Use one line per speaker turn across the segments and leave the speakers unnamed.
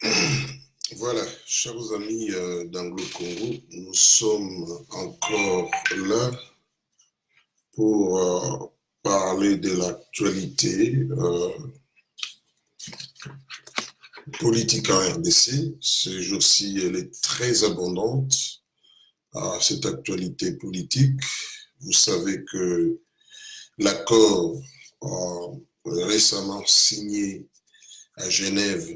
Voilà, chers amis d'Anglo-Congo, nous sommes encore là pour parler de l'actualité politique en RDC. Ce jour-ci, elle est très abondante, cette actualité politique. Vous savez que l'accord récemment signé à Genève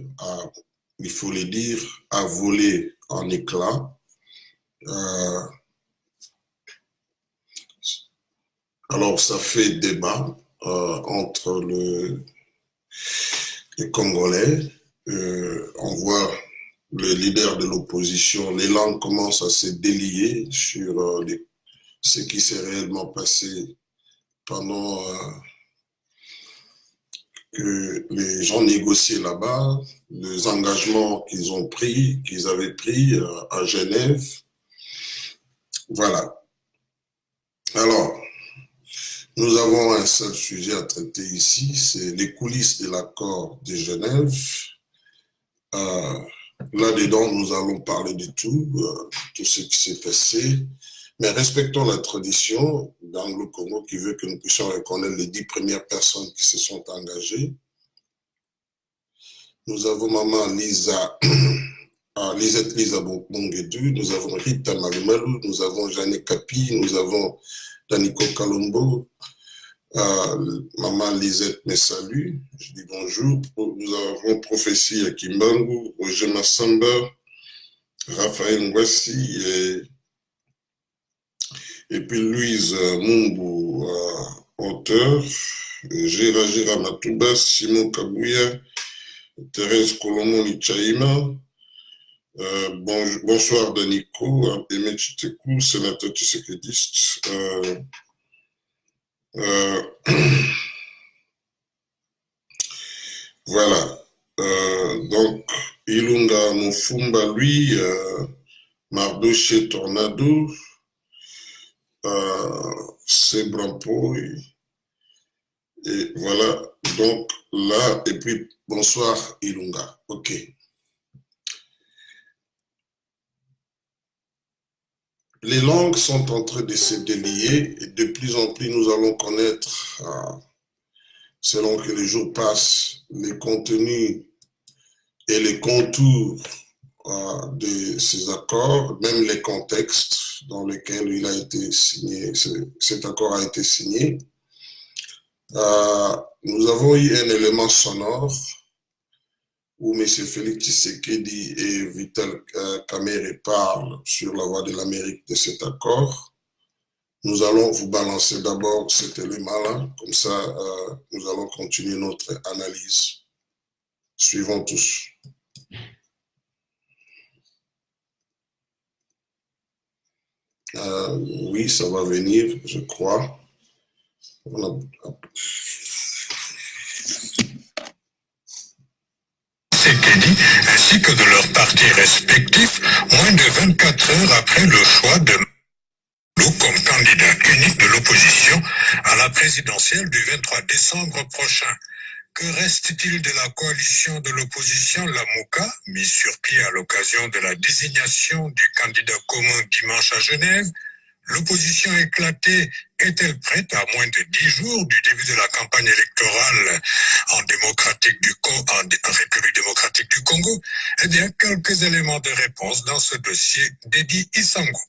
il faut le dire, a volé en éclats. Alors, ça fait débat entre les Congolais. On voit le leader de l'opposition, les langues commencent à se délier sur ce qui s'est réellement passé pendant que les gens négociaient là-bas, les engagements qu'ils avaient pris à Genève. Voilà. Alors, nous avons un seul sujet à traiter ici, c'est les coulisses de l'accord de Genève. Là-dedans, nous allons parler de tout ce qui s'est passé, mais respectons la tradition d'Anglo-Congo qui veut que nous puissions reconnaître les 10 premières personnes qui se sont engagées. Nous avons maman Lisette Lisa Bongedu, nous avons Rita Malumalu, nous avons Jeanne Kapi, nous avons Daniko Kalombo, maman Lisette me salue, je dis bonjour. Nous avons Prophétie Akimbangu, Roger Massamba, Raphaël Ngwassi et puis Louise Mumbu, auteur, Gérard Matouba, Simon Kabouya, Thérèse Colombo Lichaïma, bonsoir Daniko, Aimé Chitekou, sénateur tshisekidiste. Voilà. Donc, Ilunga Mufumba, lui, Mardoché Tornado, Sebrampo, et voilà. Donc, là, et puis, bonsoir Ilunga. OK. Les langues sont en train de se délier et de plus en plus nous allons connaître, selon que les jours passent, les contenus et les contours de ces accords, même les contextes dans lesquels il a été signé, cet accord a été signé. Nous avons eu un élément sonore où M. Félix Tshisekedi et Vital Kamerhe parlent sur la voie de l'Amérique de cet accord. Nous allons vous balancer d'abord cet élément-là, comme ça nous allons continuer notre analyse. Suivons tous. Oui, ça va venir, je crois.
Tshisekedi ainsi que de leurs partis respectifs, moins de 24 heures après le choix de comme candidat unique de l'opposition à la présidentielle du 23 décembre prochain. Que reste-t-il de la coalition de l'opposition, la MOUCA, mise sur pied à l'occasion de la désignation du candidat commun dimanche à Genève? L'opposition éclatée est-elle prête à moins de 10 jours du début de la campagne électorale en République démocratique du Congo? Eh bien, quelques éléments de réponse dans ce dossier d'Edi Isango.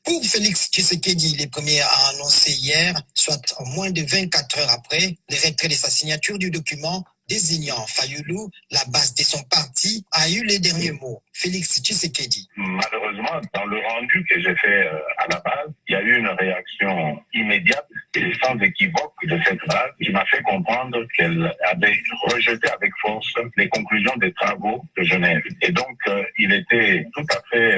Pour Félix Tshisekedi, les premiers à annoncer hier, soit en moins de 24 heures après, le retrait de sa signature du document désignant Fayulu, la base de son parti, a eu les derniers mots. Félix Tshisekedi.
Malheureusement, dans le rendu que j'ai fait à la base, il y a eu une réaction immédiate et sans équivoque de cette base qui m'a fait comprendre qu'elle avait rejeté avec force les conclusions des travaux de Genève. Et donc, il était tout à fait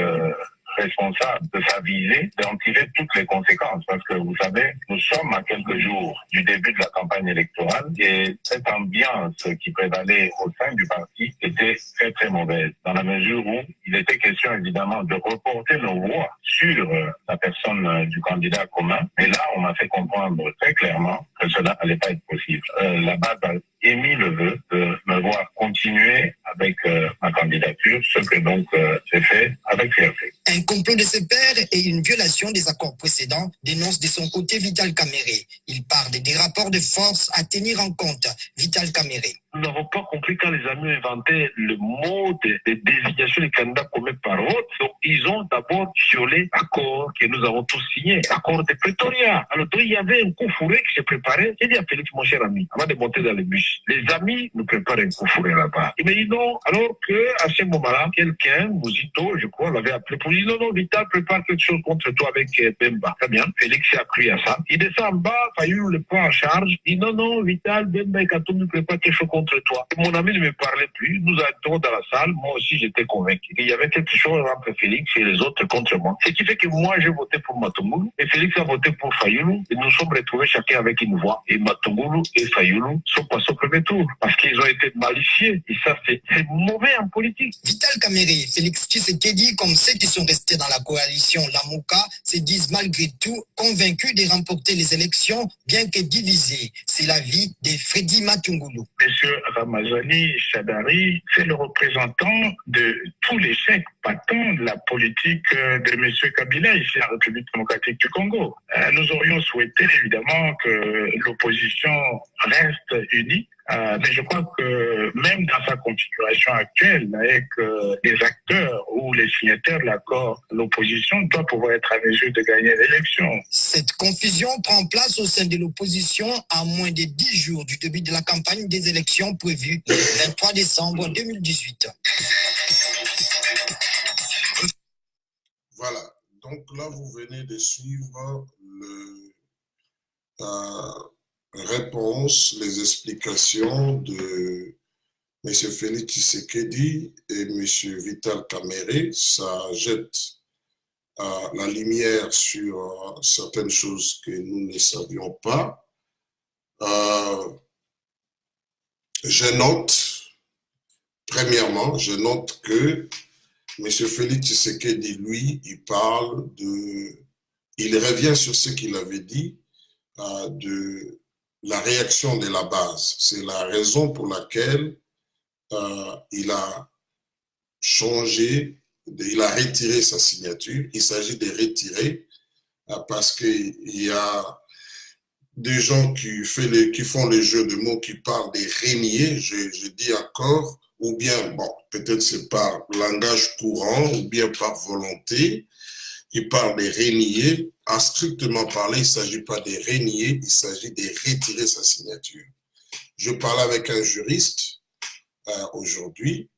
responsable de sa visée, d'en tirer toutes les conséquences. Parce que vous savez, nous sommes à quelques jours du début de la campagne électorale et cette ambiance qui prévalait au sein du parti était très très mauvaise. Dans la mesure où il était question évidemment de reporter nos voix sur la personne du candidat commun. Et là, on m'a fait comprendre très clairement que cela n'allait pas être possible. La base a émis le vœu de me voir continuer avec ma candidature. ce que donc j'ai fait avec fierté.
Un complot de ses pairs et une violation des accords précédents dénonce de son côté Vital Kamerhe. Il parle des rapports de force à tenir en compte. Vital Kamerhe.
Nous n'avons pas compris quand les amis ont inventé le mot de désignation des candidats communs par vote. Donc, ils ont d'abord violé l'accord que nous avons tous signé, l'accord de Pretoria. Alors, donc, il y avait un coup fourré que j'ai préparé. J'ai dit à Félix, mon cher ami, avant de monter dans le bus, les amis nous préparent un coup fourré là-bas. Il m'a dit non, alors que à ce moment-là, quelqu'un, Mouzito, je crois, l'avait appelé pour dire non, non, Vital prépare quelque chose contre toi avec Bemba. Très bien. Félix s'est accru à ça. Il descend en bas, Fayulu le prend en charge. Il dit non, non, Vital, Bemba et Kato nous préparent quelque chose contre toi. Mon ami ne me parlait plus. Nous entrons dans la salle. Moi aussi, j'étais convaincu. Il y avait quelque chose entre Félix et les autres contre moi. Ce qui fait que moi, j'ai voté pour Matungulu et Félix a voté pour Fayulu. Et nous sommes retrouvés chacun avec une voix. Et Matungulu et Fayulu sont passés au premier tour parce qu'ils ont été malicieux. Et ça, c'est mauvais en politique.
Vital Kamerhe, Félix Tshisekedi, comme ceux qui sont restés dans la coalition Lamuka, se disent malgré tout convaincus de remporter les élections, bien que divisés. C'est l'avis de Freddy Matungulu.
Monsieur Ramazani Chadari, c'est le représentant de tous les chefs patents de la politique de monsieur Kabila ici en République démocratique du Congo. Nous aurions souhaité évidemment que l'opposition reste unie. Mais je crois que même dans sa configuration actuelle, avec les acteurs ou les signataires de l'accord, l'opposition doit pouvoir être à mesure de gagner l'élection.
Cette confusion prend place au sein de l'opposition à moins de 10 jours du début de la campagne des élections prévues le 23 décembre 2018.
Voilà. Donc là, vous venez de suivre réponse, les explications de M. Félix Tshisekedi et M. Vital Kamerhe. Ça jette la lumière sur certaines choses que nous ne savions pas. Je note, premièrement, que M. Félix Tshisekedi, lui, il revient sur ce qu'il avait dit de la réaction de la base. C'est la raison pour laquelle il a changé, il a retiré sa signature. Il s'agit de retirer parce qu'il y a des gens qui font les jeux de mots, qui parlent des régniers, je dis encore, ou bien, bon, peut-être c'est par langage courant, ou bien par volonté. Il parle des régniers. À strictement parler, il ne s'agit pas des régniers, il s'agit de retirer sa signature. Je parlais avec un juriste aujourd'hui,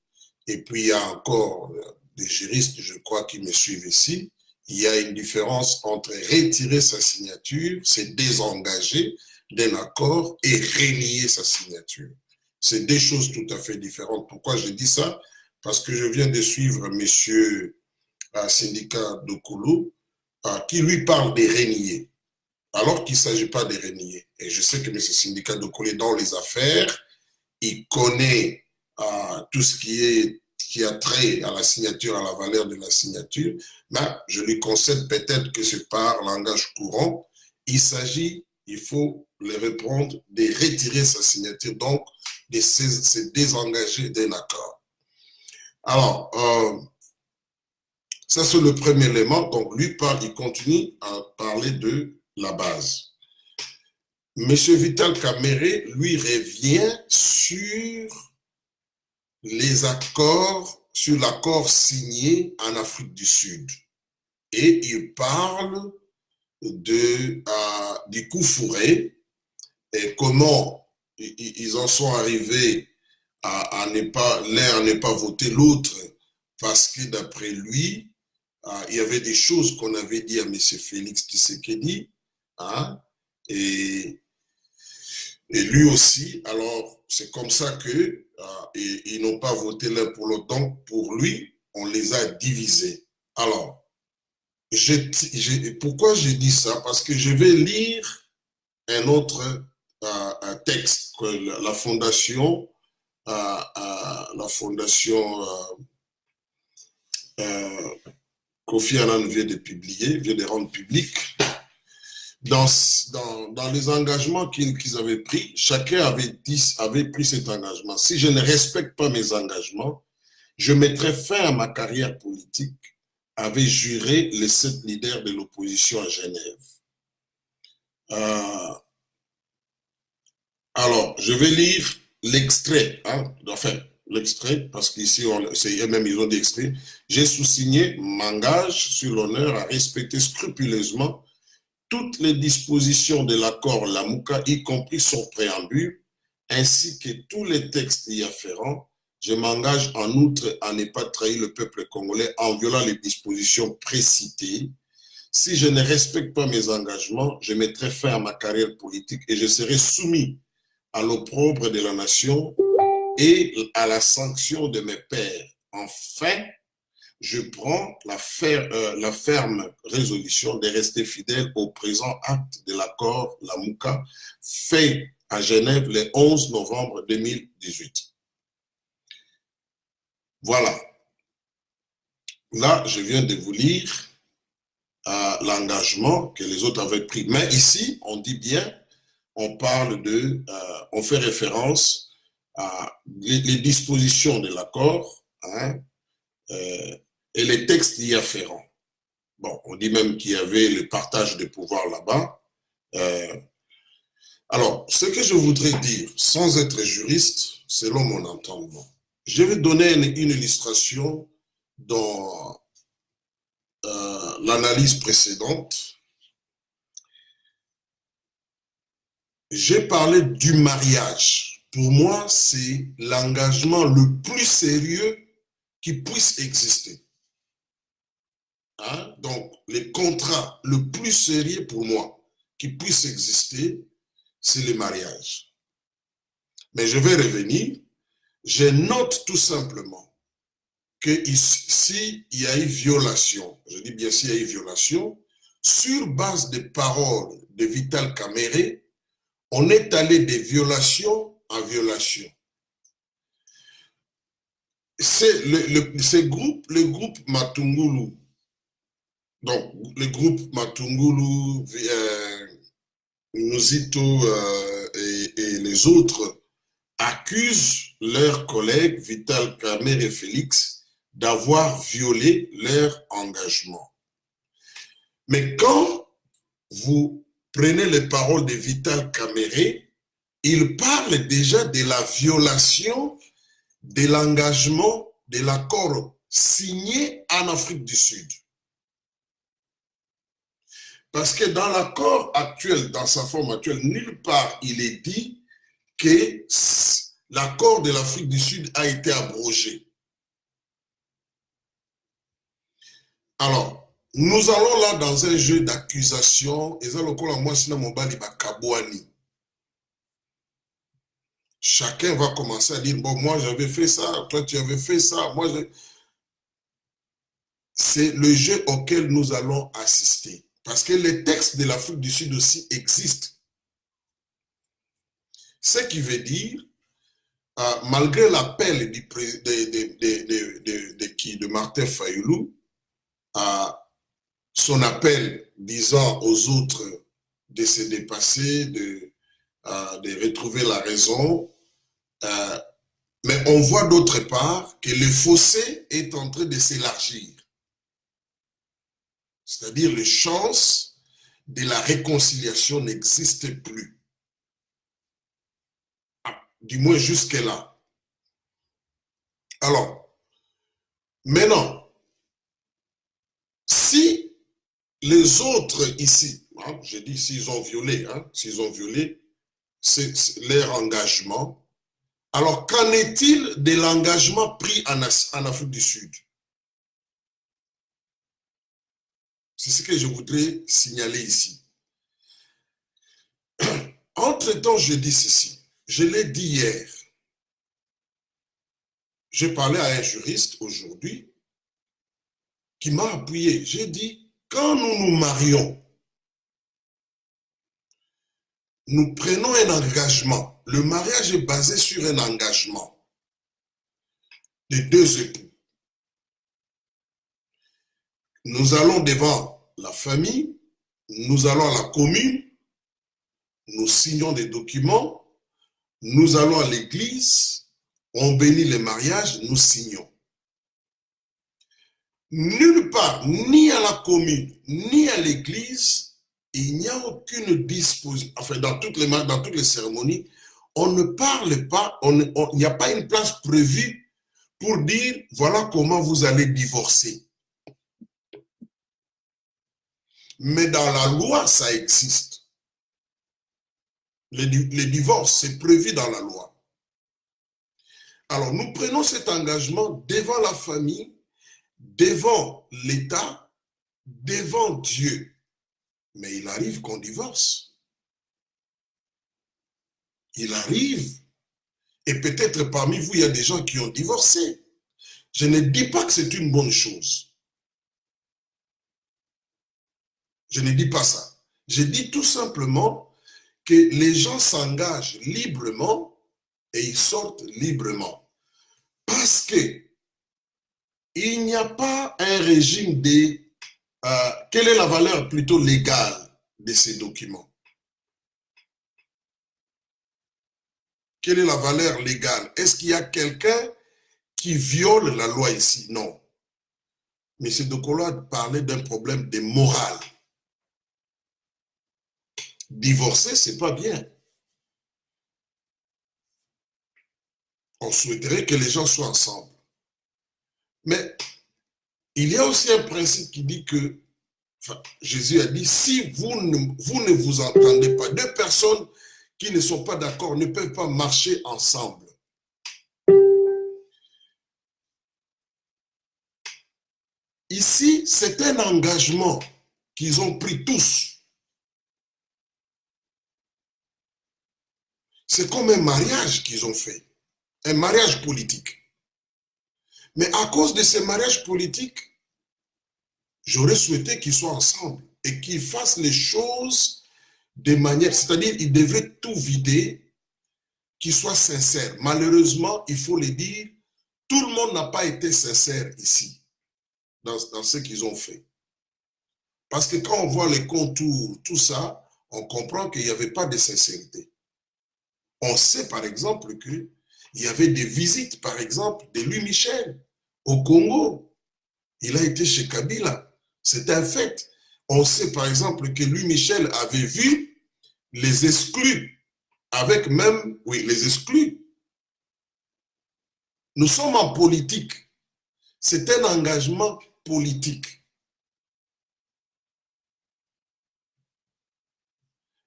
et puis il y a encore des juristes, je crois, qui me suivent ici. Il y a une différence entre retirer sa signature, c'est désengager d'un accord, et renier sa signature. C'est des choses tout à fait différentes. Pourquoi je dis ça? Parce que je viens de suivre monsieur Syndicat Dokolo, qui lui parle des reniers, alors qu'il ne s'agit pas des reniers. Et je sais que M. Syndicat Dokolo est dans les affaires, il connaît tout ce qui a trait à la signature, à la valeur de la signature, mais je lui concède peut-être que c'est par langage courant. Il faut le répondre, de retirer sa signature, donc de se désengager d'un accord. Alors, ça c'est le premier élément. Donc lui il continue à parler de la base. Monsieur Vital Kamerhe, lui, revient sur les accords, sur l'accord signé en Afrique du Sud. Et il parle du coup fourré et comment ils en sont arrivés à ne pas voter l'autre parce que d'après lui, il y avait des choses qu'on avait dit à M. Félix Tshisekedi, et lui aussi. Alors, c'est comme ça que ils n'ont pas voté l'un pour l'autre. Donc, pour lui, on les a divisés. Alors, pourquoi j'ai dit ça? Parce que je vais lire un autre texte que la fondation Kofi Annan vient de publier, vient de rendre public. Dans les engagements qu'ils avaient pris, chacun avait pris cet engagement. Si je ne respecte pas mes engagements, je mettrai fin à ma carrière politique, avaient juré les 7 leaders de l'opposition à Genève. Alors, je vais lire l'extrait, hein, enfin, l'extrait, parce qu'ici, eux-mêmes, ils ont dit extrait. J'ai sous-signé, m'engage sur l'honneur à respecter scrupuleusement toutes les dispositions de l'accord Lamuka, y compris son préambule, ainsi que tous les textes y afférents. Je m'engage en outre à ne pas trahir le peuple congolais en violant les dispositions précitées. Si je ne respecte pas mes engagements, je mettrai fin à ma carrière politique et je serai soumis à l'opprobre de la nation et à la sanction de mes pairs. Enfin, je prends la ferme résolution de rester fidèle au présent acte de l'accord Lamuka fait à Genève le 11 novembre 2018. Voilà. Là, je viens de vous lire l'engagement que les autres avaient pris. Mais ici, on dit bien, on parle de, on fait référence à les dispositions de l'accord, hein, et les textes y afférents. Bon, on dit même qu'il y avait le partage de pouvoir là-bas. Alors, ce que je voudrais dire, sans être juriste, selon mon entendement, je vais donner une illustration dans l'analyse précédente. J'ai parlé du mariage. Pour moi, c'est l'engagement le plus sérieux qui puisse exister. Hein? Donc, le contrat le plus sérieux pour moi qui puisse exister, c'est le mariage. Mais je vais revenir. Je note tout simplement que s'il y a eu violation, je dis bien s'il y a eu violation, sur base des paroles de Vital Kamerhe, on est allé de violation en violation. C'est le groupe Matungulu, donc le groupe Matungulu, Nuzito et les autres accusent leurs collègues Vital Kamerhe et Félix d'avoir violé leur engagement. Mais quand vous prenez les paroles de Vital Kamerhe, il parle déjà de la violation de l'engagement de l'accord signé en Afrique du Sud. Parce que dans l'accord actuel, dans sa forme actuelle, nulle part il est dit que l'accord de l'Afrique du Sud a été abrogé. Alors, nous allons là dans un jeu d'accusation, et ça, chacun va commencer à dire, bon, moi j'avais fait ça, toi tu avais fait ça, moi je... C'est le jeu auquel nous allons assister. Parce que les textes de l'Afrique du Sud aussi existent. Ce qui veut dire, malgré l'appel de Martin Fayulu, son appel disant aux autres de se dépasser, de retrouver la raison, mais on voit d'autre part que le fossé est en train de s'élargir. C'est-à-dire les chances de la réconciliation n'existent plus. Du moins jusque-là. Alors, maintenant, si les autres ici, hein, j'ai dit s'ils ont violé, c'est leur engagement, alors qu'en est-il de l'engagement pris en Afrique du Sud? C'est ce que je voudrais signaler ici. Entre-temps, je dis ceci. Je l'ai dit hier. J'ai parlé à un juriste aujourd'hui qui m'a appuyé. J'ai dit, quand nous nous marions, nous prenons un engagement. Le mariage est basé sur un engagement de deux époux. Nous allons devant la famille, nous allons à la commune, nous signons des documents, nous allons à l'église, on bénit les mariages, nous signons. nulle part, ni à la commune, ni à l'église, il n'y a aucune disposition, enfin dans toutes les cérémonies, on ne parle pas, il n'y a pas une place prévue pour dire voilà comment vous allez divorcer. Mais dans la loi, ça existe. Les divorces, c'est prévu dans la loi. Alors nous prenons cet engagement devant la famille, devant l'État, devant Dieu. Mais il arrive qu'on divorce. Il arrive. Et peut-être parmi vous, il y a des gens qui ont divorcé. Je ne dis pas que c'est une bonne chose. Je ne dis pas ça. Je dis tout simplement que les gens s'engagent librement et ils sortent librement. Parce que il n'y a pas un régime de... quelle est la valeur plutôt légale de ces documents? Quelle est la valeur légale? Est-ce qu'il y a quelqu'un qui viole la loi ici? Non. M. Dokolo parlait d'un problème de morale. Divorcer, c'est pas bien. On souhaiterait que les gens soient ensemble. Mais il y a aussi un principe qui dit que, enfin, Jésus a dit, si vous ne vous entendez pas, deux personnes qui ne sont pas d'accord ne peuvent pas marcher ensemble. Ici, c'est un engagement qu'ils ont pris tous. C'est comme un mariage qu'ils ont fait, un mariage politique. Mais à cause de ces mariages politiques, j'aurais souhaité qu'ils soient ensemble et qu'ils fassent les choses de manière, c'est-à-dire ils devraient tout vider, qu'ils soient sincères. Malheureusement, il faut le dire, tout le monde n'a pas été sincère ici, dans ce qu'ils ont fait. Parce que quand on voit les contours, tout ça, on comprend qu'il n'y avait pas de sincérité. On sait par exemple qu'il y avait des visites, par exemple, de Louis Michel au Congo. Il a été chez Kabila. C'est un fait. On sait par exemple que Louis Michel avait vu les exclus, avec même, oui, les exclus. Nous sommes en politique. C'est un engagement politique.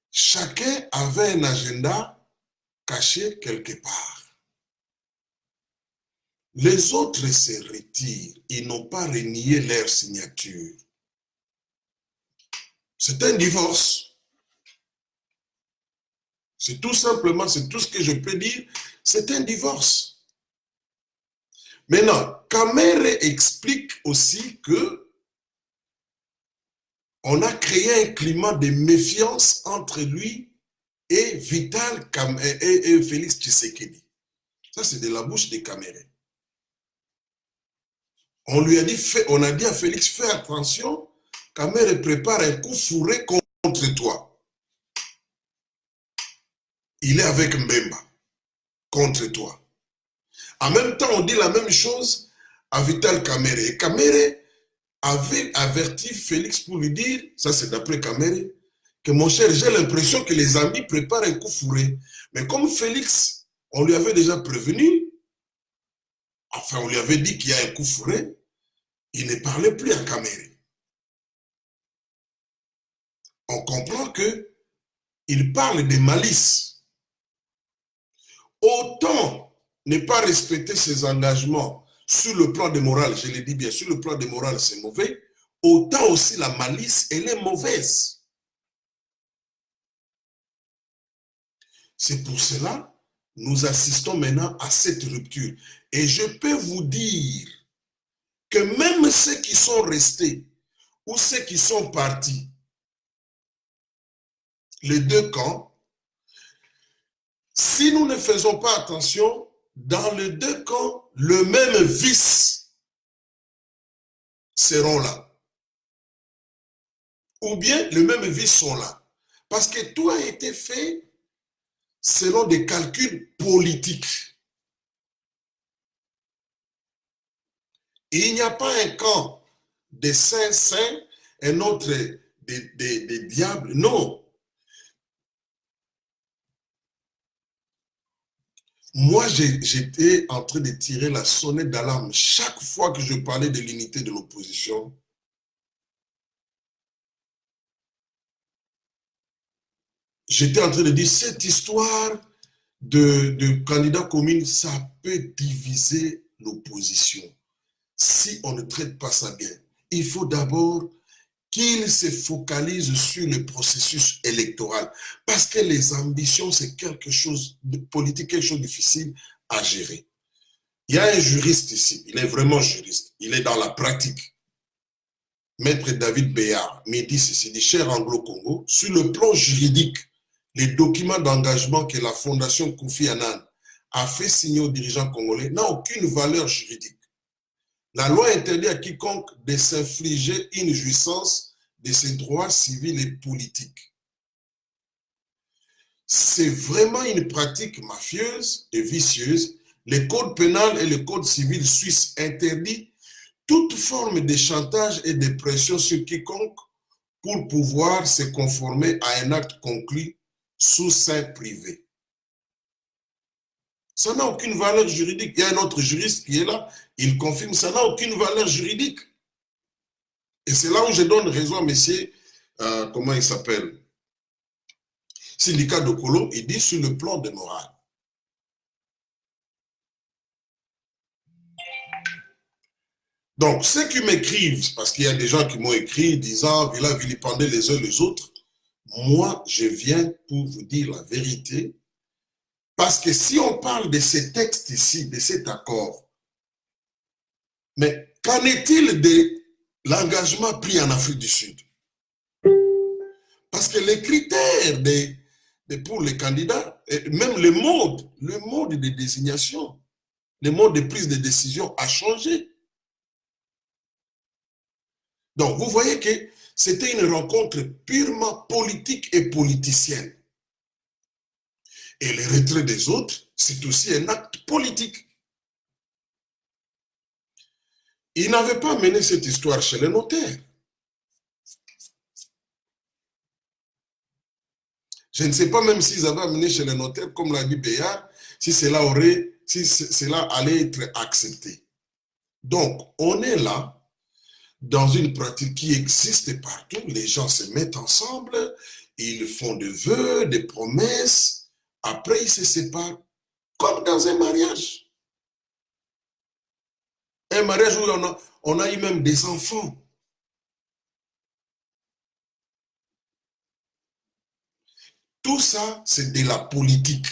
Chacun avait un agenda caché quelque part. Les autres se retirent. Ils n'ont pas renié leur signature. C'est un divorce. C'est tout simplement, c'est tout ce que je peux dire. C'est un divorce. Maintenant, Kamere explique aussi que on a créé un climat de méfiance entre lui et Vital et Félix Tshisekedi. Ça, c'est de la bouche de Kamere. On lui a dit, on a dit à Félix, fais attention, Kamere prépare un coup fourré contre toi. Il est avec Mbemba, contre toi. En même temps, on dit la même chose à Vital Kamere. Et Kamere avait averti Félix pour lui dire, ça c'est d'après Kamere, que mon cher, j'ai l'impression que les amis préparent un coup fourré. Mais comme Félix, on lui avait déjà prévenu, enfin on lui avait dit qu'il y a un coup fourré, il ne parlait plus à Kamere. On comprend qu'il parle de malice. Autant ne pas respecter ses engagements sur le plan de morale, je le dis bien, sur le plan de morale c'est mauvais, autant aussi la malice, elle est mauvaise. C'est pour cela nous assistons maintenant à cette rupture. Et je peux vous dire que même ceux qui sont restés ou ceux qui sont partis, les deux camps, si nous ne faisons pas attention, dans les deux camps, le même vice seront là. Ou bien le même vice sont là. Parce que tout a été fait selon des calculs politiques. Et il n'y a pas un camp des saints, un autre des diables. Non. Moi, j'étais en train de tirer la sonnette d'alarme chaque fois que je parlais de l'unité de l'opposition. J'étais en train de dire, cette histoire de candidats communs, ça peut diviser l'opposition. Si on ne traite pas ça bien, il faut d'abord qu'il se focalise sur le processus électoral. Parce que les ambitions, c'est quelque chose de politique, quelque chose de difficile à gérer. Il y a un juriste ici, il est vraiment juriste, il est dans la pratique. Maître David Béard me dit ceci, dit, cher Anglo-Congo, sur le plan juridique, les documents d'engagement que la Fondation Kofi Annan a fait signer aux dirigeants congolais n'a aucune valeur juridique. La loi interdit à quiconque de s'infliger une jouissance de ses droits civils et politiques. C'est vraiment une pratique mafieuse et vicieuse. Le code pénal et le code civil suisse interdit toute forme de chantage et de pression sur quiconque pour pouvoir se conformer à un acte conclu sous seing privé. Ça n'a aucune valeur juridique. Il y a un autre juriste qui est là, il confirme, ça n'a aucune valeur juridique. Et c'est là où je donne raison à monsieur, comment il s'appelle, Syndicat de Kolo, il dit sur le plan de morale. Donc, ceux qui m'écrivent, parce qu'il y a des gens qui m'ont écrit disant, il a vilipendé les uns les autres, moi, je viens pour vous dire la vérité, parce que si on parle de ces textes ici, de cet accord, mais qu'en est-il de l'engagement pris en Afrique du Sud? Parce que les critères pour les candidats, même le mode de désignation, le mode de prise de décision a changé. Donc, vous voyez que c'était une rencontre purement politique et politicienne. Et le retrait des autres, c'est aussi un acte politique. Ils n'avaient pas mené cette histoire chez les notaires. Je ne sais pas même s'ils avaient amené chez les notaires, comme l'a dit Béard, si cela allait être accepté. Donc, on est là, dans une pratique qui existe partout. Les gens se mettent ensemble, ils font des vœux, des promesses, après ils se séparent, comme dans un mariage. Un mariage où on a eu même des enfants. Tout ça, c'est de la politique.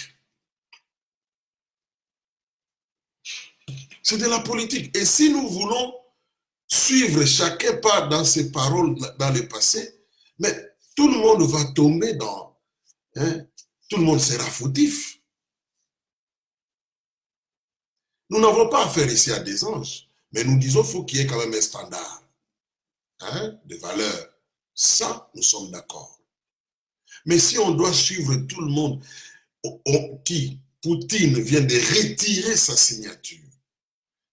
C'est de la politique. Et si nous voulons suivre chacun part dans ses paroles dans le passé, mais tout le monde va tomber dans... tout le monde sera fautif. Nous n'avons pas affaire ici à des anges, mais nous disons qu'il faut qu'il y ait quand même un standard de valeur. Ça, nous sommes d'accord. Mais si on doit suivre tout le monde, Poutine vient de retirer sa signature,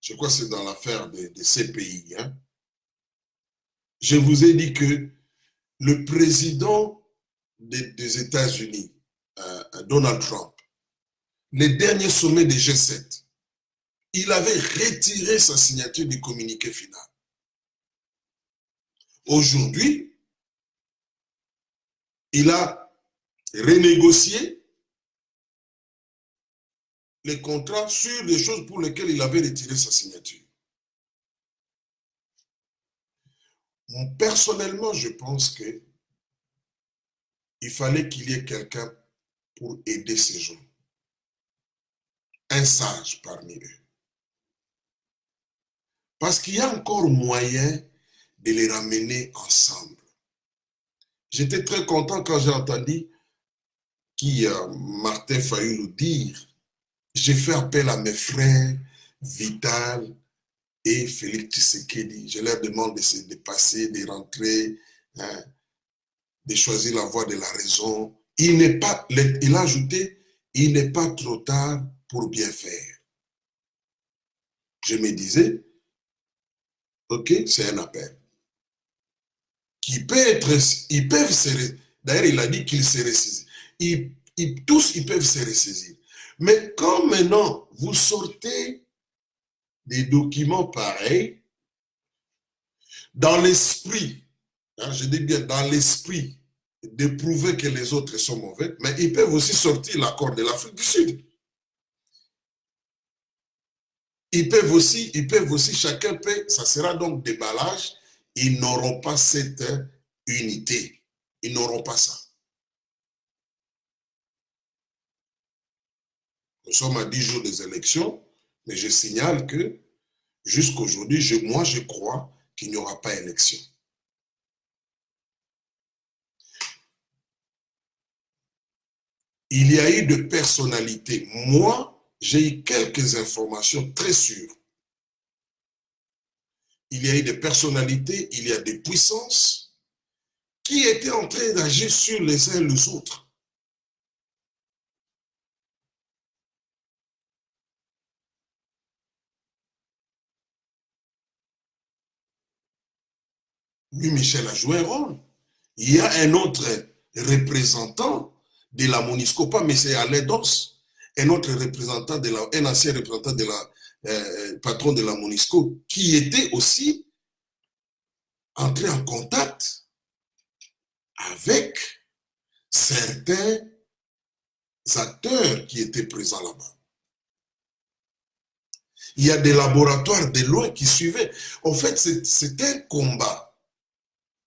je crois que c'est dans l'affaire de ces pays. Je vous ai dit que le président des États-Unis, Donald Trump, le dernier sommet des G7, il avait retiré sa signature du communiqué final. Aujourd'hui, il a renégocié les contrats sur les choses pour lesquelles il avait retiré sa signature. Personnellement, je pense qu'il fallait qu'il y ait quelqu'un pour aider ces gens. Un sage parmi eux. Parce qu'il y a encore moyen de les ramener ensemble. J'étais très content quand j'ai entendu Martin Fayulu dire « J'ai fait appel à mes frères Vital et Félix Tshisekedi. Je leur demande de passer, de rentrer, de choisir la voie de la raison. » Il a ajouté « Il n'est pas trop tard pour bien faire. » Je me disais, ok, c'est un appel. qui peut être, ils peuvent se, d'ailleurs il a dit qu'ils se ressaisissent. Tous, ils peuvent se ressaisir. Mais quand maintenant, vous sortez des documents pareils, dans l'esprit, hein, je dis bien dans l'esprit, de prouver que les autres sont mauvais, mais ils peuvent aussi sortir l'accord de l'Afrique du Sud. Ils peuvent aussi, chacun peut, ça sera donc déballage, ils n'auront pas cette unité. Ils n'auront pas ça. Nous sommes à 10 jours des élections, mais je signale que jusqu'aujourd'hui, moi je crois qu'il n'y aura pas élection. Il y a eu de personnalités. Moi, j'ai eu quelques informations très sûres. Il y a eu des personnalités, il y a des puissances qui étaient en train d'agir sur les uns les autres. Lui, Michel a joué un rôle. Il y a un autre représentant de la MONUSCO, pas M. Alain Dos, un autre représentant un ancien représentant de la patron de la MONUSCO, qui était aussi entré en contact avec certains acteurs qui étaient présents là-bas. Il y a des laboratoires de loin qui suivaient. En fait, c'était un combat.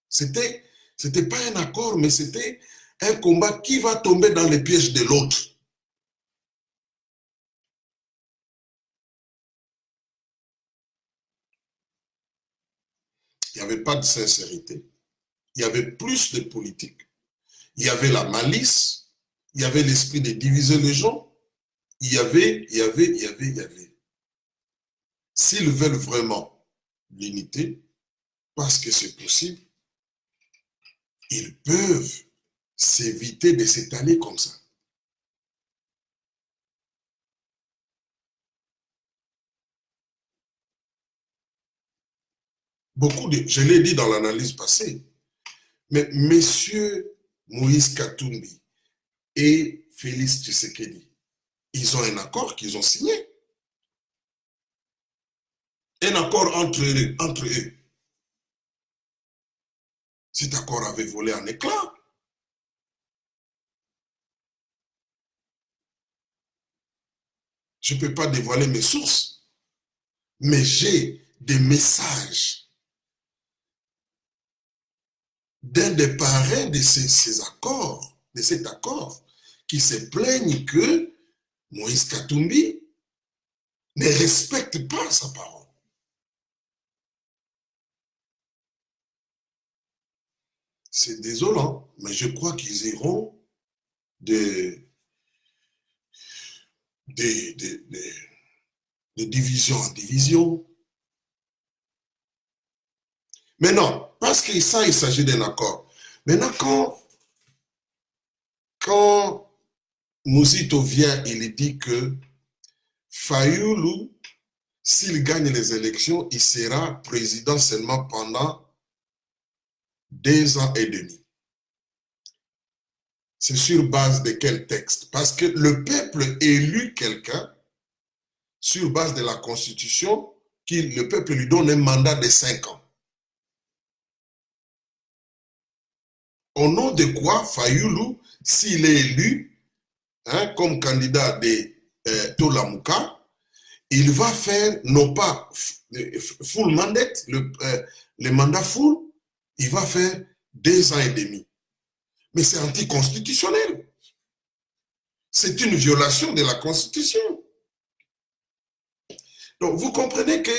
C'était pas un accord, mais c'était un combat qui va tomber dans les pièges de l'autre. Il n'y avait pas de sincérité. Il y avait plus de politique. Il y avait la malice. Il y avait l'esprit de diviser les gens. Il y avait. S'ils veulent vraiment l'unité, parce que c'est possible, ils peuvent s'éviter de s'étaler comme ça. Je l'ai dit dans l'analyse passée, mais messieurs Moïse Katumbi et Félix Tshisekedi, ils ont un accord qu'ils ont signé. Un accord entre eux. Cet accord avait volé en éclats. Je ne peux pas dévoiler mes sources, mais j'ai des messages d'un des parrains de ces accords, de cet accord, qui se plaignent que Moïse Katumbi ne respecte pas sa parole. C'est désolant, mais je crois qu'ils iront de division en division. Mais non, parce que ça, il s'agit d'un accord. Maintenant, quand Mouzito vient, il dit que Fayoulou, s'il gagne les élections, il sera président seulement pendant 2 ans et demi. C'est sur base de quel texte? Parce que le peuple élu quelqu'un sur base de la Constitution, le peuple lui donne un mandat de 5 ans. Au nom de quoi Fayoulou, s'il est élu comme candidat de Tolamuka, il va faire non pas full mandate, le mandat full, il va faire 2 ans et demi. Mais c'est anticonstitutionnel. C'est une violation de la Constitution. Donc, vous comprenez que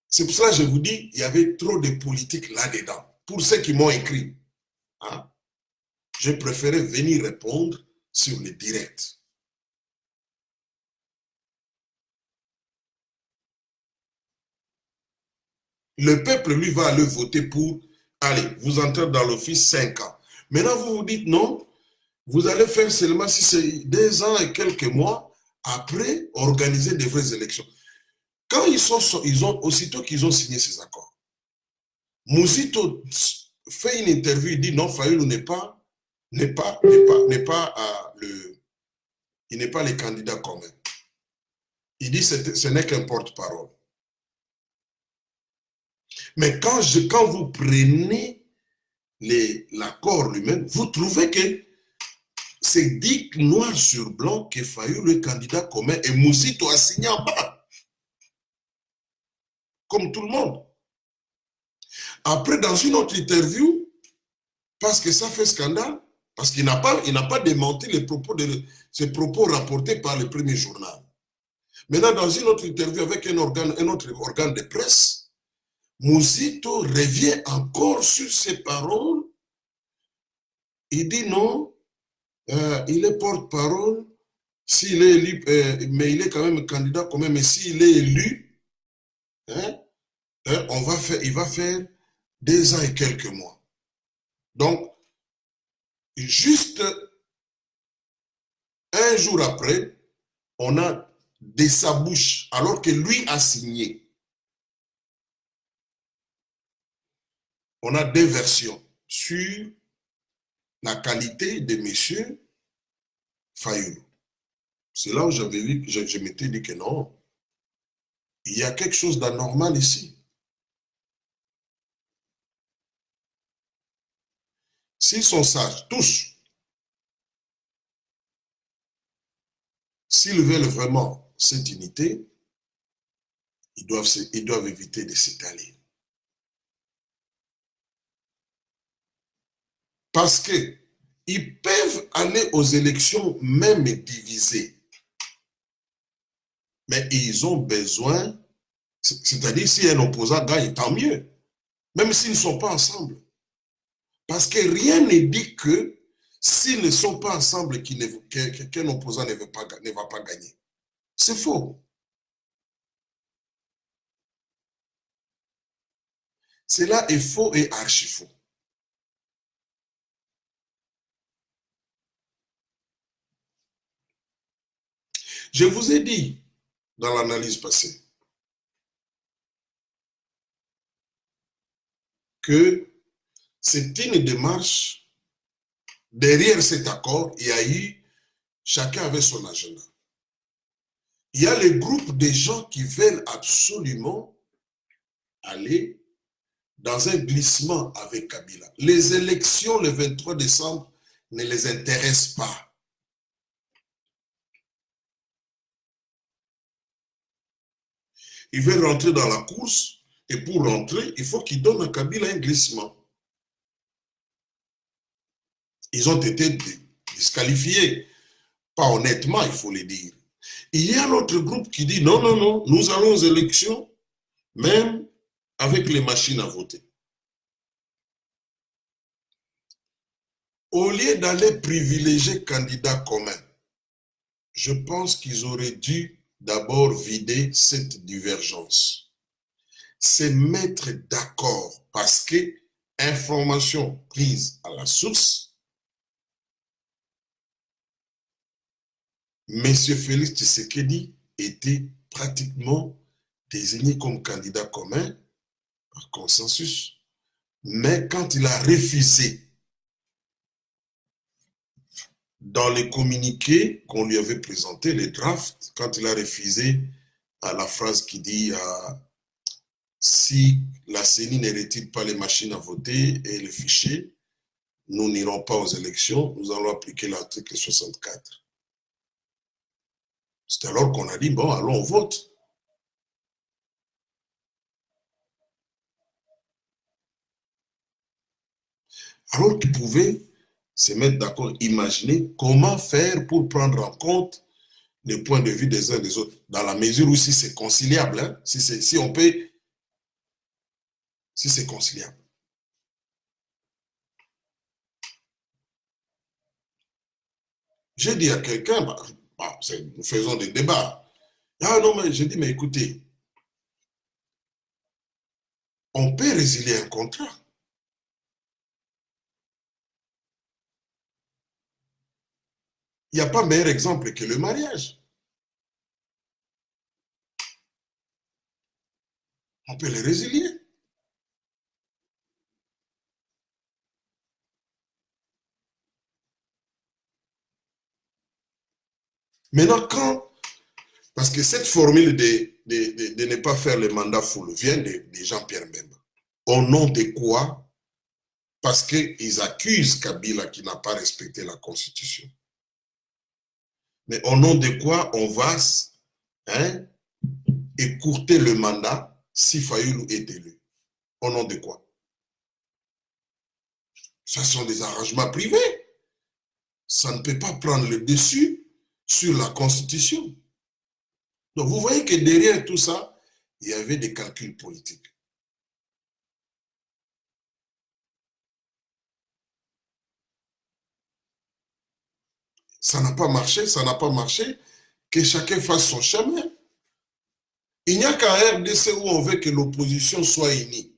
c'est pour ça que je vous dis, il y avait trop de politique là-dedans. Pour ceux qui m'ont écrit, j'ai préféré venir répondre sur le direct. Le peuple, lui, va aller voter pour, allez, vous entrez dans l'office 5 ans. Maintenant, vous vous dites non, vous allez faire seulement si c'est 2 ans et quelques mois après organiser des vraies élections. Quand aussitôt qu'ils ont signé ces accords, Mouzito fait une interview, il dit non, Fayulu n'est pas il n'est pas le candidat commun. Il dit ce n'est qu'un porte-parole. Mais quand vous prenez l'accord lui-même, vous trouvez que c'est dit noir sur blanc que Fayulu est candidat commun et Mouzito a signé en bas. Comme tout le monde. Après, dans une autre interview, parce que ça fait scandale, parce qu'il n'a pas démenti ses propos rapportés par le premier journal. Maintenant, dans une autre interview avec un autre organe de presse, Mouzito revient encore sur ses paroles. Il dit non, il est porte-parole, s'il est élu, mais il est quand même candidat quand même, mais s'il est élu, il va faire 2 ans et quelques mois. Donc, juste un jour après, on a de sa bouche, alors que lui a signé. On a 2 versions sur la qualité de M. Fayulu. C'est là où j'avais vu, je m'étais dit que non, il y a quelque chose d'anormal ici. S'ils sont sages, tous, s'ils veulent vraiment cette unité, ils doivent éviter de s'étaler. Parce qu'ils peuvent aller aux élections même divisées. Mais ils ont besoin, c'est-à-dire si un opposant gagne, tant mieux. Même s'ils ne sont pas ensemble. Parce que rien ne dit que s'ils ne sont pas ensemble, qu'un opposant ne va pas gagner. C'est faux. Cela est faux et archi-faux. Je vous ai dit dans l'analyse passée que c'est une démarche, derrière cet accord, il y a eu, chacun avait son agenda. Il y a les groupes de gens qui veulent absolument aller dans un glissement avec Kabila. Les élections le 23 décembre ne les intéressent pas. Ils veulent rentrer dans la course et pour rentrer, il faut qu'ils donnent à Kabila un glissement. Ils ont été disqualifiés. Pas honnêtement, il faut le dire. Il y a l'autre groupe qui dit non, non, non, nous allons aux élections, même avec les machines à voter. Au lieu d'aller privilégier candidats communs, je pense qu'ils auraient dû d'abord vider cette divergence. Se mettre d'accord parce que information prise à la source, M. Félix Tshisekedi était pratiquement désigné comme candidat commun par consensus. Mais quand il a refusé dans les communiqués qu'on lui avait présentés, les drafts, quand il a refusé à la phrase qui dit si la CENI ne retire pas les machines à voter et les fichiers, nous n'irons pas aux élections, nous allons appliquer l'article 64. C'est alors qu'on a dit, bon, allons au vote. Alors qu'ils pouvaient se mettre d'accord, imaginer comment faire pour prendre en compte les points de vue des uns et des autres, dans la mesure où si c'est conciliable, hein, si c'est conciliable. J'ai dit à quelqu'un, nous faisons des débats. Ah non, mais j'ai dit, mais écoutez, on peut résilier un contrat. Il n'y a pas meilleur exemple que le mariage. On peut le résilier. Maintenant, parce que cette formule de ne pas faire le mandat full vient de Jean-Pierre Bemba. Au nom de quoi? Parce qu'ils accusent Kabila qui n'a pas respecté la Constitution. Mais au nom de quoi on va écourter le mandat si Fayulu est élu? Au nom de quoi? Ce sont des arrangements privés. Ça ne peut pas prendre le dessus sur la Constitution. Donc vous voyez que derrière tout ça, il y avait des calculs politiques. Ça n'a pas marché, ça n'a pas marché, que chacun fasse son chemin. Il n'y a qu'à RDC où on veut que l'opposition soit unie.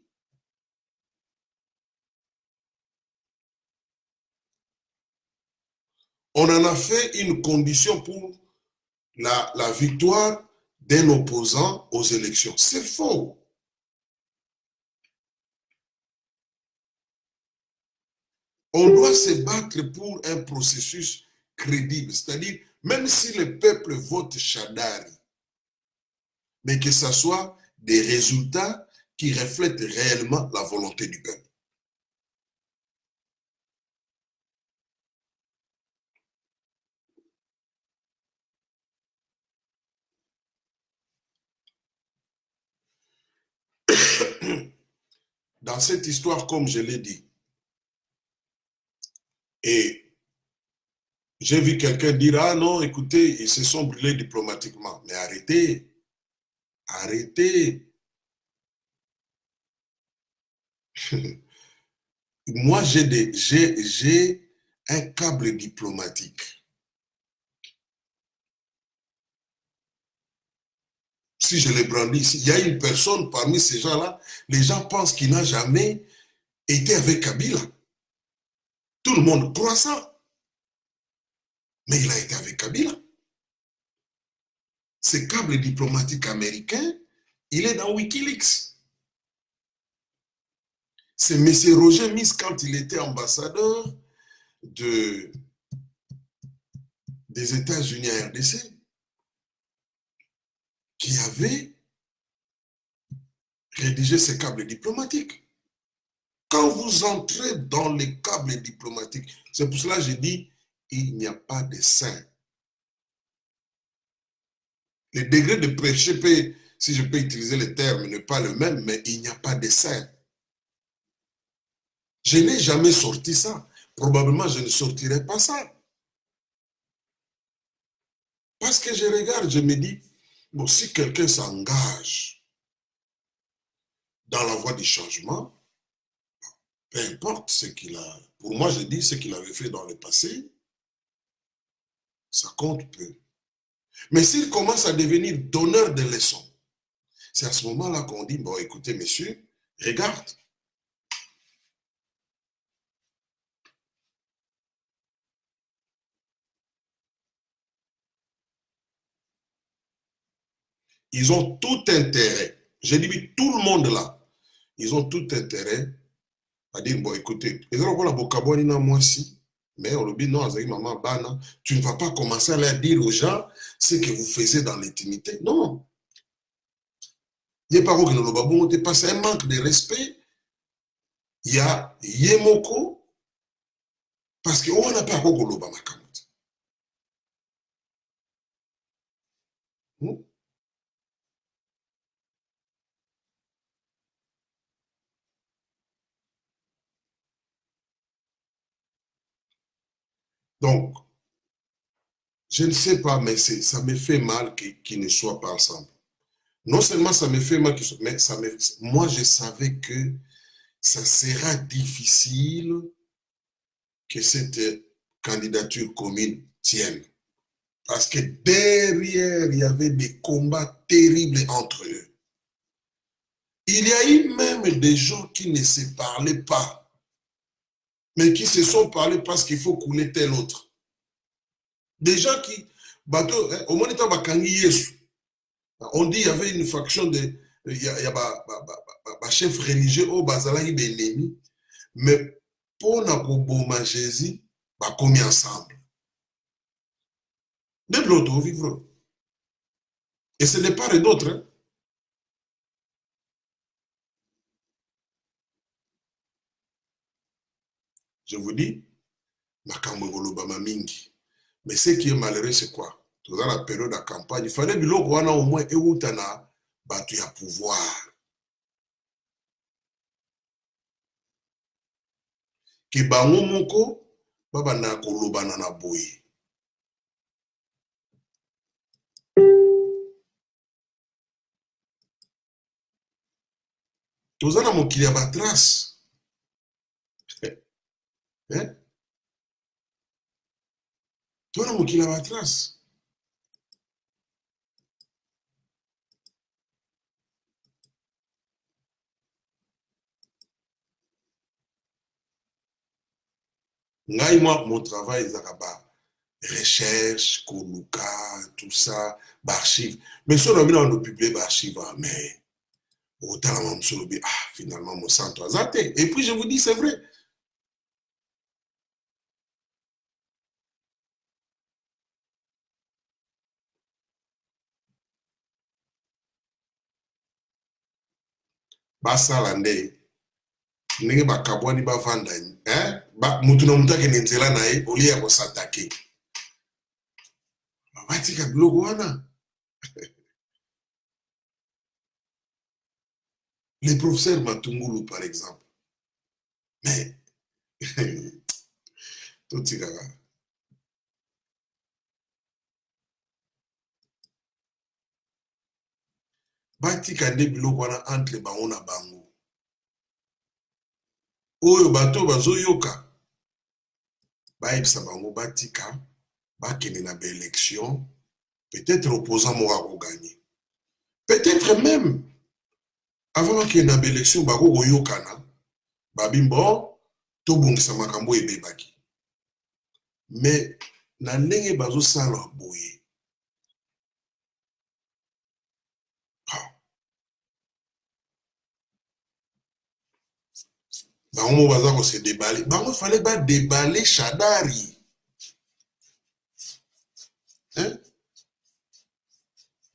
On en a fait une condition pour la victoire d'un opposant aux élections. C'est faux. On doit se battre pour un processus crédible, c'est-à-dire même si le peuple vote Chadari, mais que ce soit des résultats qui reflètent réellement la volonté du peuple. Dans cette histoire, comme je l'ai dit, et j'ai vu quelqu'un dire, ah non, écoutez, ils se sont brûlés diplomatiquement. Mais arrêtez, arrêtez. Moi, j'ai un câble diplomatique. Si je le brandis, s'il y a une personne parmi ces gens-là, les gens pensent qu'il n'a jamais été avec Kabila. Tout le monde croit ça. Mais il a été avec Kabila. Ce câble diplomatique américain, il est dans Wikileaks. C'est M. Roger Miss, quand il était ambassadeur des États-Unis à RDC, qui avait rédigé ce câble diplomatique. Quand vous entrez dans les câbles diplomatiques, c'est pour cela que je dis, il n'y a pas de saint. Le degré de prêcher peut, si je peux utiliser le terme, n'est pas le même, mais il n'y a pas de saint. Je n'ai jamais sorti ça. Probablement, je ne sortirai pas ça. Parce que je regarde, je me dis, bon, si quelqu'un s'engage dans la voie du changement, peu importe ce qu'il a, pour moi, je dis ce qu'il avait fait dans le passé, ça compte peu. Mais s'il commence à devenir donneur de leçons, c'est à ce moment-là qu'on dit, bon, écoutez, monsieur, regarde. Ils ont tout intérêt, j'ai dit tout le monde là, ils ont tout intérêt à dire, bon, écoutez, mais maman, tu ne vas pas commencer à leur dire aux gens ce que vous faisiez dans l'intimité. Non. Il n'y a pas que c'est un manque de respect. Il y a Yemoko, parce qu'on n'a pas Kogoloba Makamot. Donc, je ne sais pas, mais ça me fait mal qu'ils ne soient pas ensemble. Non seulement ça me fait mal, mais moi je savais que ça sera difficile que cette candidature commune tienne. Parce que derrière, il y avait des combats terribles entre eux. Il y a eu même des gens qui ne se parlaient pas, mais qui se sont parlé parce qu'il faut couler tel autre. Des gens qui, au moins, on dit qu'il y avait une faction de, il y a un chef religieux au Bazala Ibelemi, mais pour Nakoboma Jésus, commis ensemble. De l'autre, vivre. Et ce n'est pas rien d'autre. Hein. Je vous dis, makambo golobama mingi. Mais ce qui est malheureux, c'est quoi? Dans la période de campagne, il fallait que l'on ait au moins eutana batu ya pouvoir. Ki bango moko, baba na kolobana na boye. Tozana mokili ya batrace. Hein? Tozana mokili ya batrace. Ngai, moi, mon travail, c'est recherche, koluka, tout ça, archives. Mais si on a mis dans nos publics archives, mais autant la même finalement, mon centre a. Et puis, je vous dis, c'est vrai. Basala nde ndenge bakabwani bavanda mutu na mutu akende nzela na ye olie ya kosatake batika biloko wana. Les professeurs Matungulu par exemple, mais totikaka batika nde biloko wana entre bango na bango oyo bato bazoyoka bayebisa bango batika bakende na baélection, peut-être opposant moko akoganye, peut-être même avant bakende na baélection bakokoyokana babimbo tobongisa makambo ebebaki. Mais na ndenge bazosala boye bango baza kose débale bango fallait ba déballer Shadari. Hein?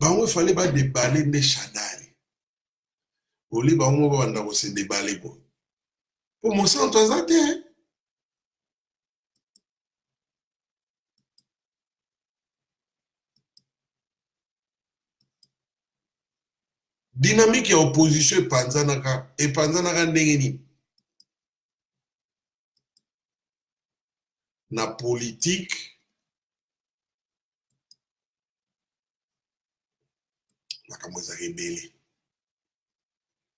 Bango fallait ba déballer nde Shadari. Oli bango banda kose déballer bo. Pour mon centre azate. Hein? Dynamique ya opposition epanzanaka ndenge nini? Na politique makambo ezaka ebele.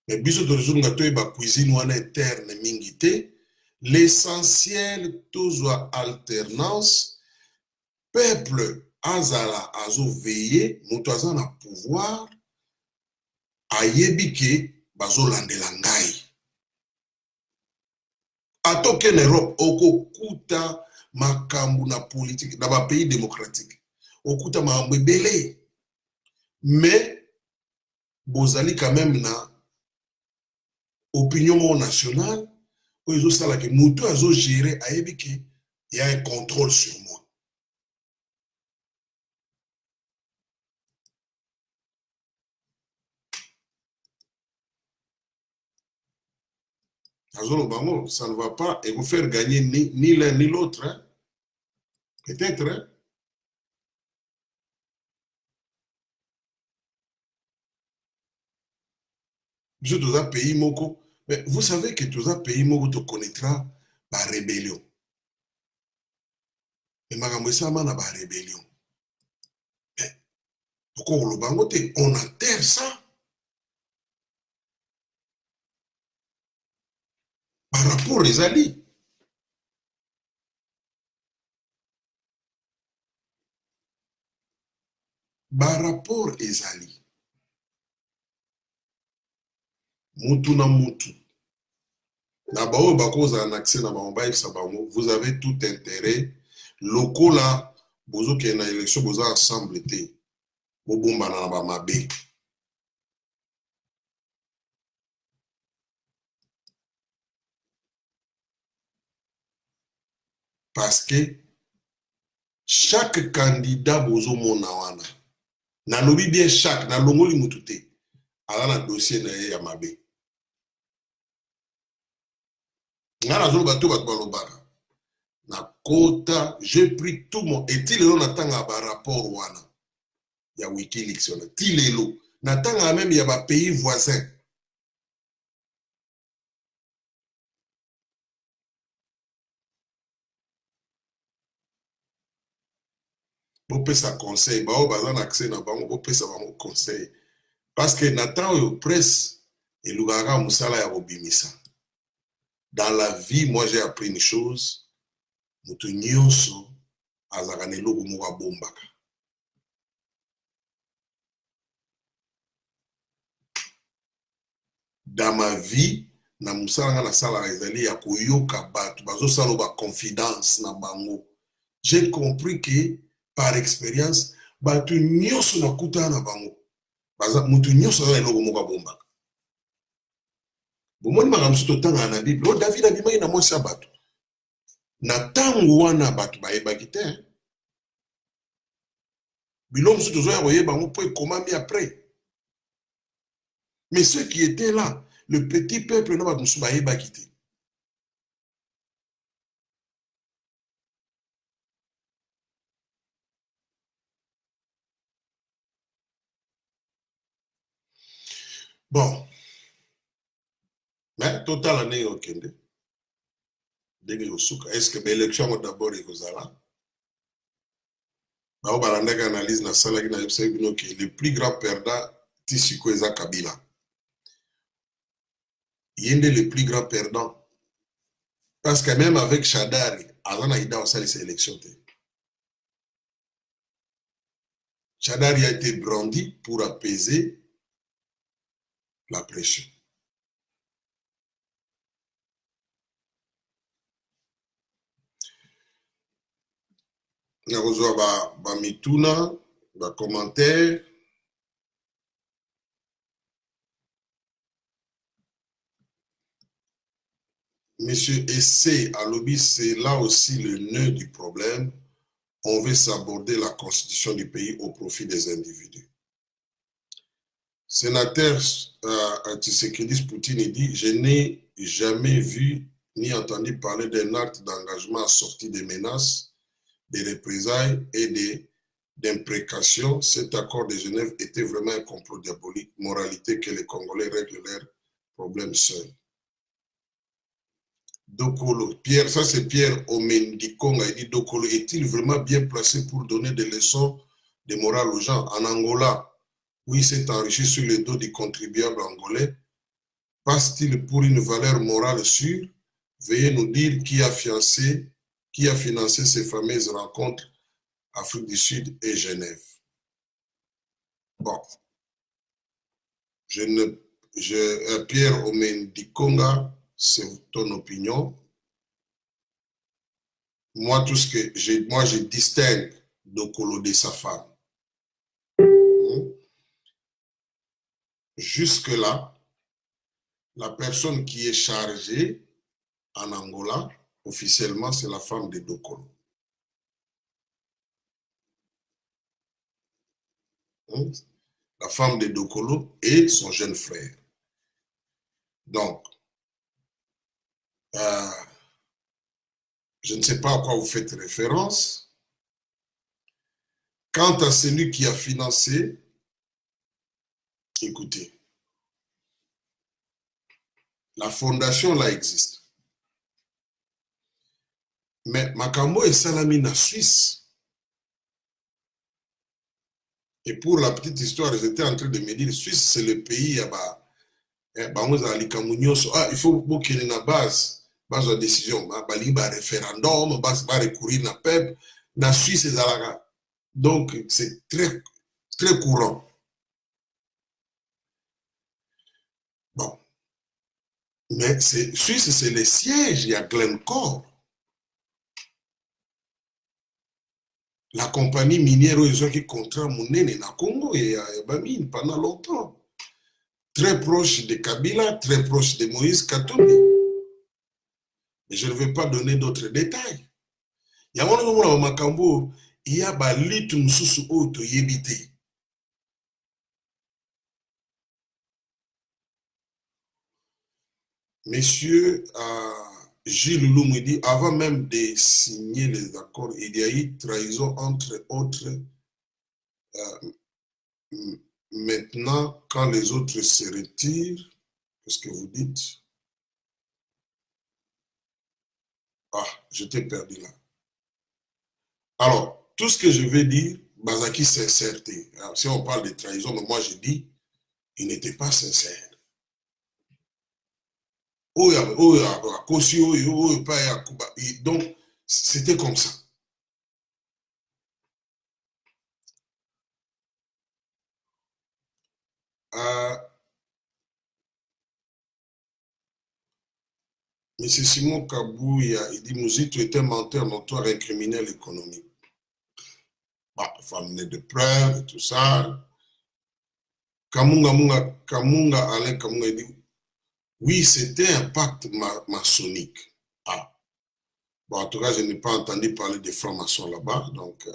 Mais biso tozonga toyeba cuisine wana interne mingi te. L'essentiel tozwa alternance. Peuple azala azo veiller, moto aza na pouvoir, ayebi ke bazolandela ngai. Atoke en Europe, okokuta makambu na politique, na ba pays démocratique. Okuta makambu ebele. Mais bozali quand même na opinion nationale, où ils ont ça là que moto azo gérer, ayebi ke il y a un contrôle sur moi. Ça ne va pas et vous faire gagner ni l'un ni l'autre. Hein? Peut-être. Hein? Je tous un pays moko. Mais vous savez que tous un pays moko te connaîtra par rébellion. Mais makambo ça na ba rébellion. Pourquoi on enterre ça? Par rapport aux alliés. Par rapport aux alliés. Mutu na mutu. Na bao bakoza en accès na ba sabango, vous avez tout intérêt. Loko là, bozo qui na élection bozo ensemble té. Bobomba na ba mabe. Parce que chaque candidat bozo mona wana na lobi bien chaque na longoli mutu te ala na dossier na ye ya mabe nga nazoloba to bato balobaka na kota j'ai pris tout mon eti lelo natanga barapport wana ya Wikileaks wana ti lelo natanga même ya bapays voisins bopesa conseil bao baza na accès na bango bopesa bango conseil parce que na temps oyo presse elukaka mosala ya kobimisa. Dans la vie, moi j'ai appris une chose, mutu nyonso azaka na eloko moko abombaka. Dans ma vie, na mosala nga nasalaka ezali ya koyoka bato bazosala ba confidence na bango. J'ai compris que par expérience bato nyonso nakutana na bango mutu nyonso azala na eloko moko abombaka. Bomoni makambo so totanga na Bible, o David abimaki na mwasi ya bato. Na ntango wana bato bayebaki te. Biloko mosusu tozoya koyeba bango mpo ekomami après. Mais ceux qui étaient là, le petit peuple na bato mosusu bayebaki te. Bon. Mais total année okende. Est-ce que l'élection d'abord est kozala? Ba obalandaka analyse na sala na yebisa que le plus grand perdant tisiko eza Kabila. Yende le plus grand perdant. Parce que même avec Shadari, azana ida osali ces élections. Shadari a été brandi pour apaiser la pression. Nakozwa ba mituna, ba commentaire. Monsieur Essay à lobby, c'est là aussi le nœud du problème. On veut s'aborder la constitution du pays au profit des individus. Sénateur Tshisekedi Poutine dit, je n'ai jamais vu ni entendu parler d'un acte d'engagement assorti des menaces, des représailles et d'imprécations. Cet accord de Genève était vraiment un complot diabolique, moralité que les Congolais règlent leurs problèmes seuls. Dokolo, Pierre, ça c'est Pierre Omendikonga, il dit Dokolo est-il vraiment bien placé pour donner des leçons de morale aux gens? En Angola, où il s'est enrichi sur le dos des contribuables angolais, passe-t-il pour une valeur morale sûre? Veuillez nous dire qui a financé ces fameuses rencontres Afrique du Sud et Genève. Bon. Pierre Omendikonga, c'est ton opinion. Moi, je distingue Dokolo de sa femme. Jusque-là, la personne qui est chargée en Angola, officiellement, c'est la femme de Dokolo. La femme de Dokolo et son jeune frère. Donc, je ne sais pas à quoi vous faites référence. Quant à celui qui a financé, écoutez, la fondation là existe. Mais Makambo et Salami en Suisse. Et pour la petite histoire, j'étais en train de me dire, Suisse, c'est le pays, il faut qu'il y ait une base de décision, référendum, recourir à PEP, la Suisse et Zalaga. Donc, c'est très, très courant. Bon. Mais Suisse, c'est le siège, il y a Glencore. La compagnie minière qui contrat Mounene na Congo et à Bamine pendant longtemps. Très proche de Kabila, très proche de Moïse Katumbi. Mais je ne vais pas donner d'autres détails. Il y a un moment où Makambo, il y a balit mususu oto yebite. Monsieur Gilles Loulou me dit, avant même de signer les accords, il y a eu trahison entre autres. Maintenant, quand les autres se retirent, qu'est-ce que vous dites? Ah, je t'ai perdu là. Alors, tout ce que je vais dire, Bazaki sincérité. Alors, si on parle de trahison, mais moi je dis, il n'était pas sincère. Donc, c'était comme ça. M. Simon Kabouya, il dit, Mouzito était menteur, notoire et criminel économique. Bah, il faut amener de preuves, tout ça. Alain Kamunga, il dit, oui, c'était un pacte maçonnique. Ah. Bon, en tout cas, je n'ai pas entendu parler de francs-maçons là-bas, donc...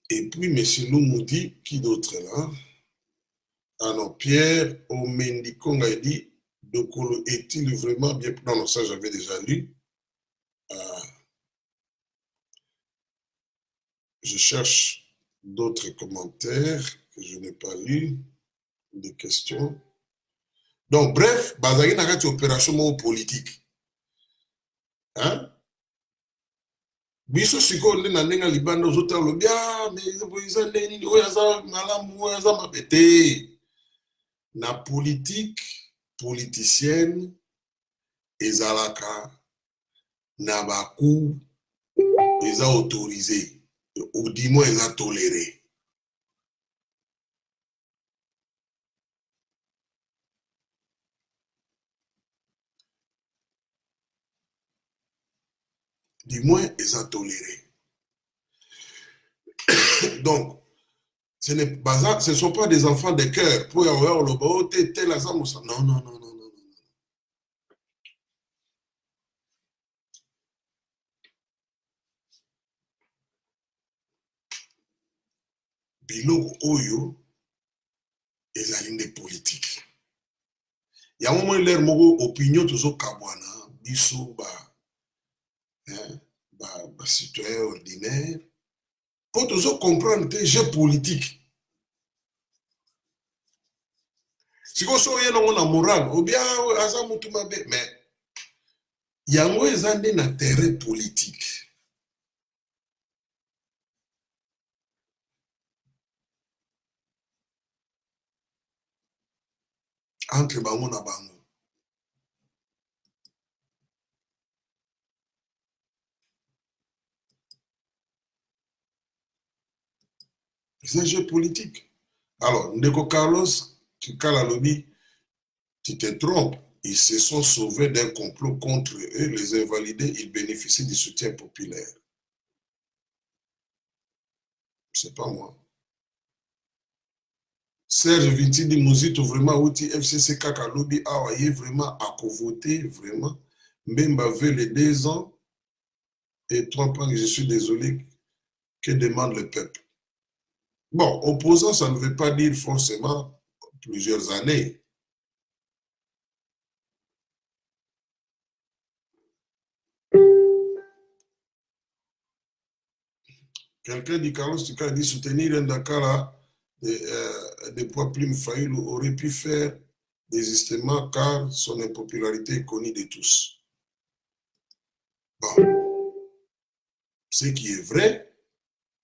Et puis, M. Loumou qui d'autre est là? Ah non, Pierre Omendikonga a dit, Dokolo est-il vraiment bien... Non, non, ça j'avais déjà lu. Je cherche d'autres commentaires que je n'ai pas lus, des questions. Donc, bref, Bazagi n'a pas opération politique. Hein? Biso siko nde na ndenga libanda ozota lobi mais boiza nini oyo aza malamu oyo aza mabete. Na politique politicienne ezalaka na baku eza autorisé ou du moins eza toléré. Du moins eza toléré. Donc ce ne sont pas des enfants de cœur pour y avoir le beau tel non non non non. Biloko oyo ezali nde politique. Ya moment l'air moko opinion tozo kabwana biso ba citoyen ordinaire pour tozo comprendre que jeu politique. Si ko so yeno na moral ou bien aza mutu mabe mais yango eza nde na terrain politique. Entre bango na bango. C'est un jeu politique. Alors, Ndeko Carlos, tu cales lobby, tu te trompes. Ils se sont sauvés d'un complot contre eux, les invalidés, ils bénéficient du soutien populaire. C'est pas moi. Serge Vintidi Mouzito, vraiment, outil FCC Kakalobi, awaye vraiment à voter, vraiment. Mbemba veut les 2 ans et 3 ans, je suis désolé, que demande le peuple. Bon, opposant, ça ne veut pas dire forcément plusieurs années. Quelqu'un dit, Carlos Tika dit, soutenir un Dakar des poids plumes Fayulu aurait pu faire désistement car son impopularité est connue de tous. Bon, ce qui est vrai,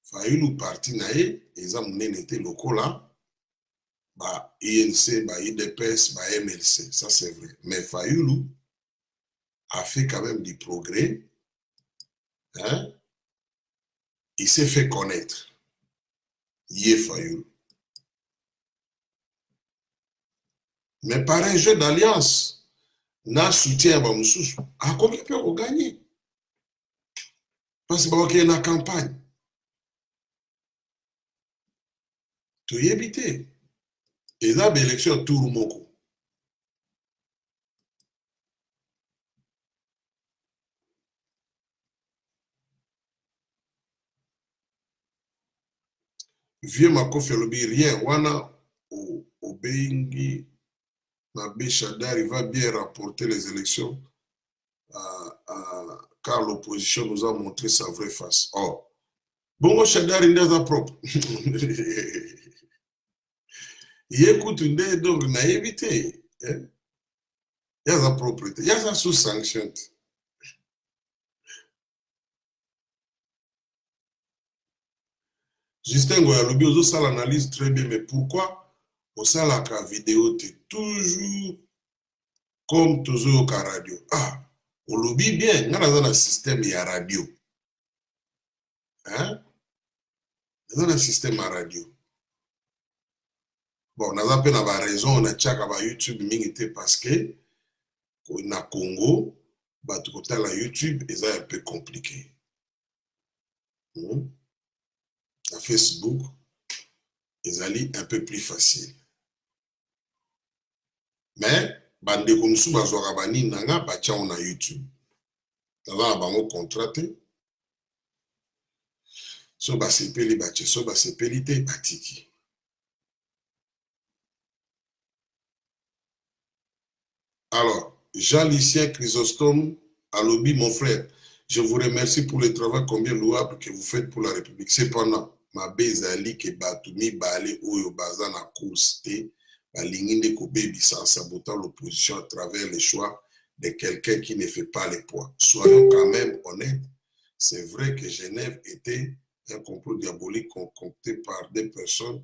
Fayulu parti nae, exemple n'était locaux là, INC, IDPS, MLC, ça c'est vrai. Mais Fayulu a fait quand même du progrès. Hein? Il s'est fait connaître. Yé Fayulu. Mais par un jeu d'alliance, n'a soutien à Bamoussous, à combien peut on gagner? Parce qu'il y a une campagne. Tu y habité. Et là, l'élection tout le monde. Vieux Makofi alobi rien wana obengi Mabé Chadar, il va bien rapporter les élections car l'opposition nous a montré sa vraie face. Oh, bon, Chadar, il est propre. Il écoute une idée, donc il a évité. Il y a sa propriété, il y a sa sous-sanction. Justin Goyalobi, aux ça l'analyse très bien, mais pourquoi au ça la vidéo, toujours comme toujours au radio? Ah, au lobby bien, dans un système, il y a radio. Hein? Dans un système à radio. Bon, on a pas raison, on a tchak à YouTube, parce que na Congo, la YouTube, c'est un peu compliqué. À Facebook, ils allaient un peu plus facile. Mais, bande comme sous bazorabani nanga bacha on a YouTube. Dans la bango contraté. So ba sepeli bache, so ba sepeli te batiki. Alors, Jean-Lucien Chrysostome Alobi, mon frère, je vous remercie pour le travail combien louable que vous faites pour la République. Cependant, ma bezali ke batumi bale oyo baza na course te balinginde ko baby sans sabotant l'opposition à travers les choix de quelqu'un qui ne fait pas les poids. Soyons quand même honnêtes, c'est vrai que Genève était un complot diabolique concocté par des personnes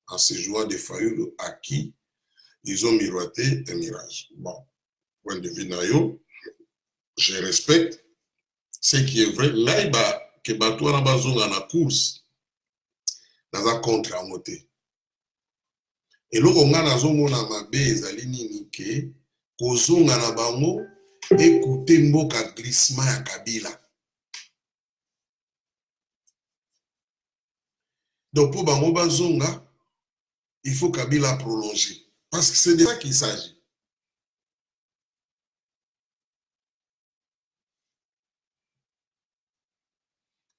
en se jouant des Fayoulou à qui ils ont miroité un mirage. Bon, point de vue naïo, je respecte ce qui est vrai. Là, que Batouana Bazonga na course, dans un contre à moté. Et là, on a na mabe ezali nini ke kozonga na bango écouter mboka glissement ya Kabila. Donc pour bango bazonga, il faut Kabila prolonger. Parce que c'est de ça qu'il s'agit.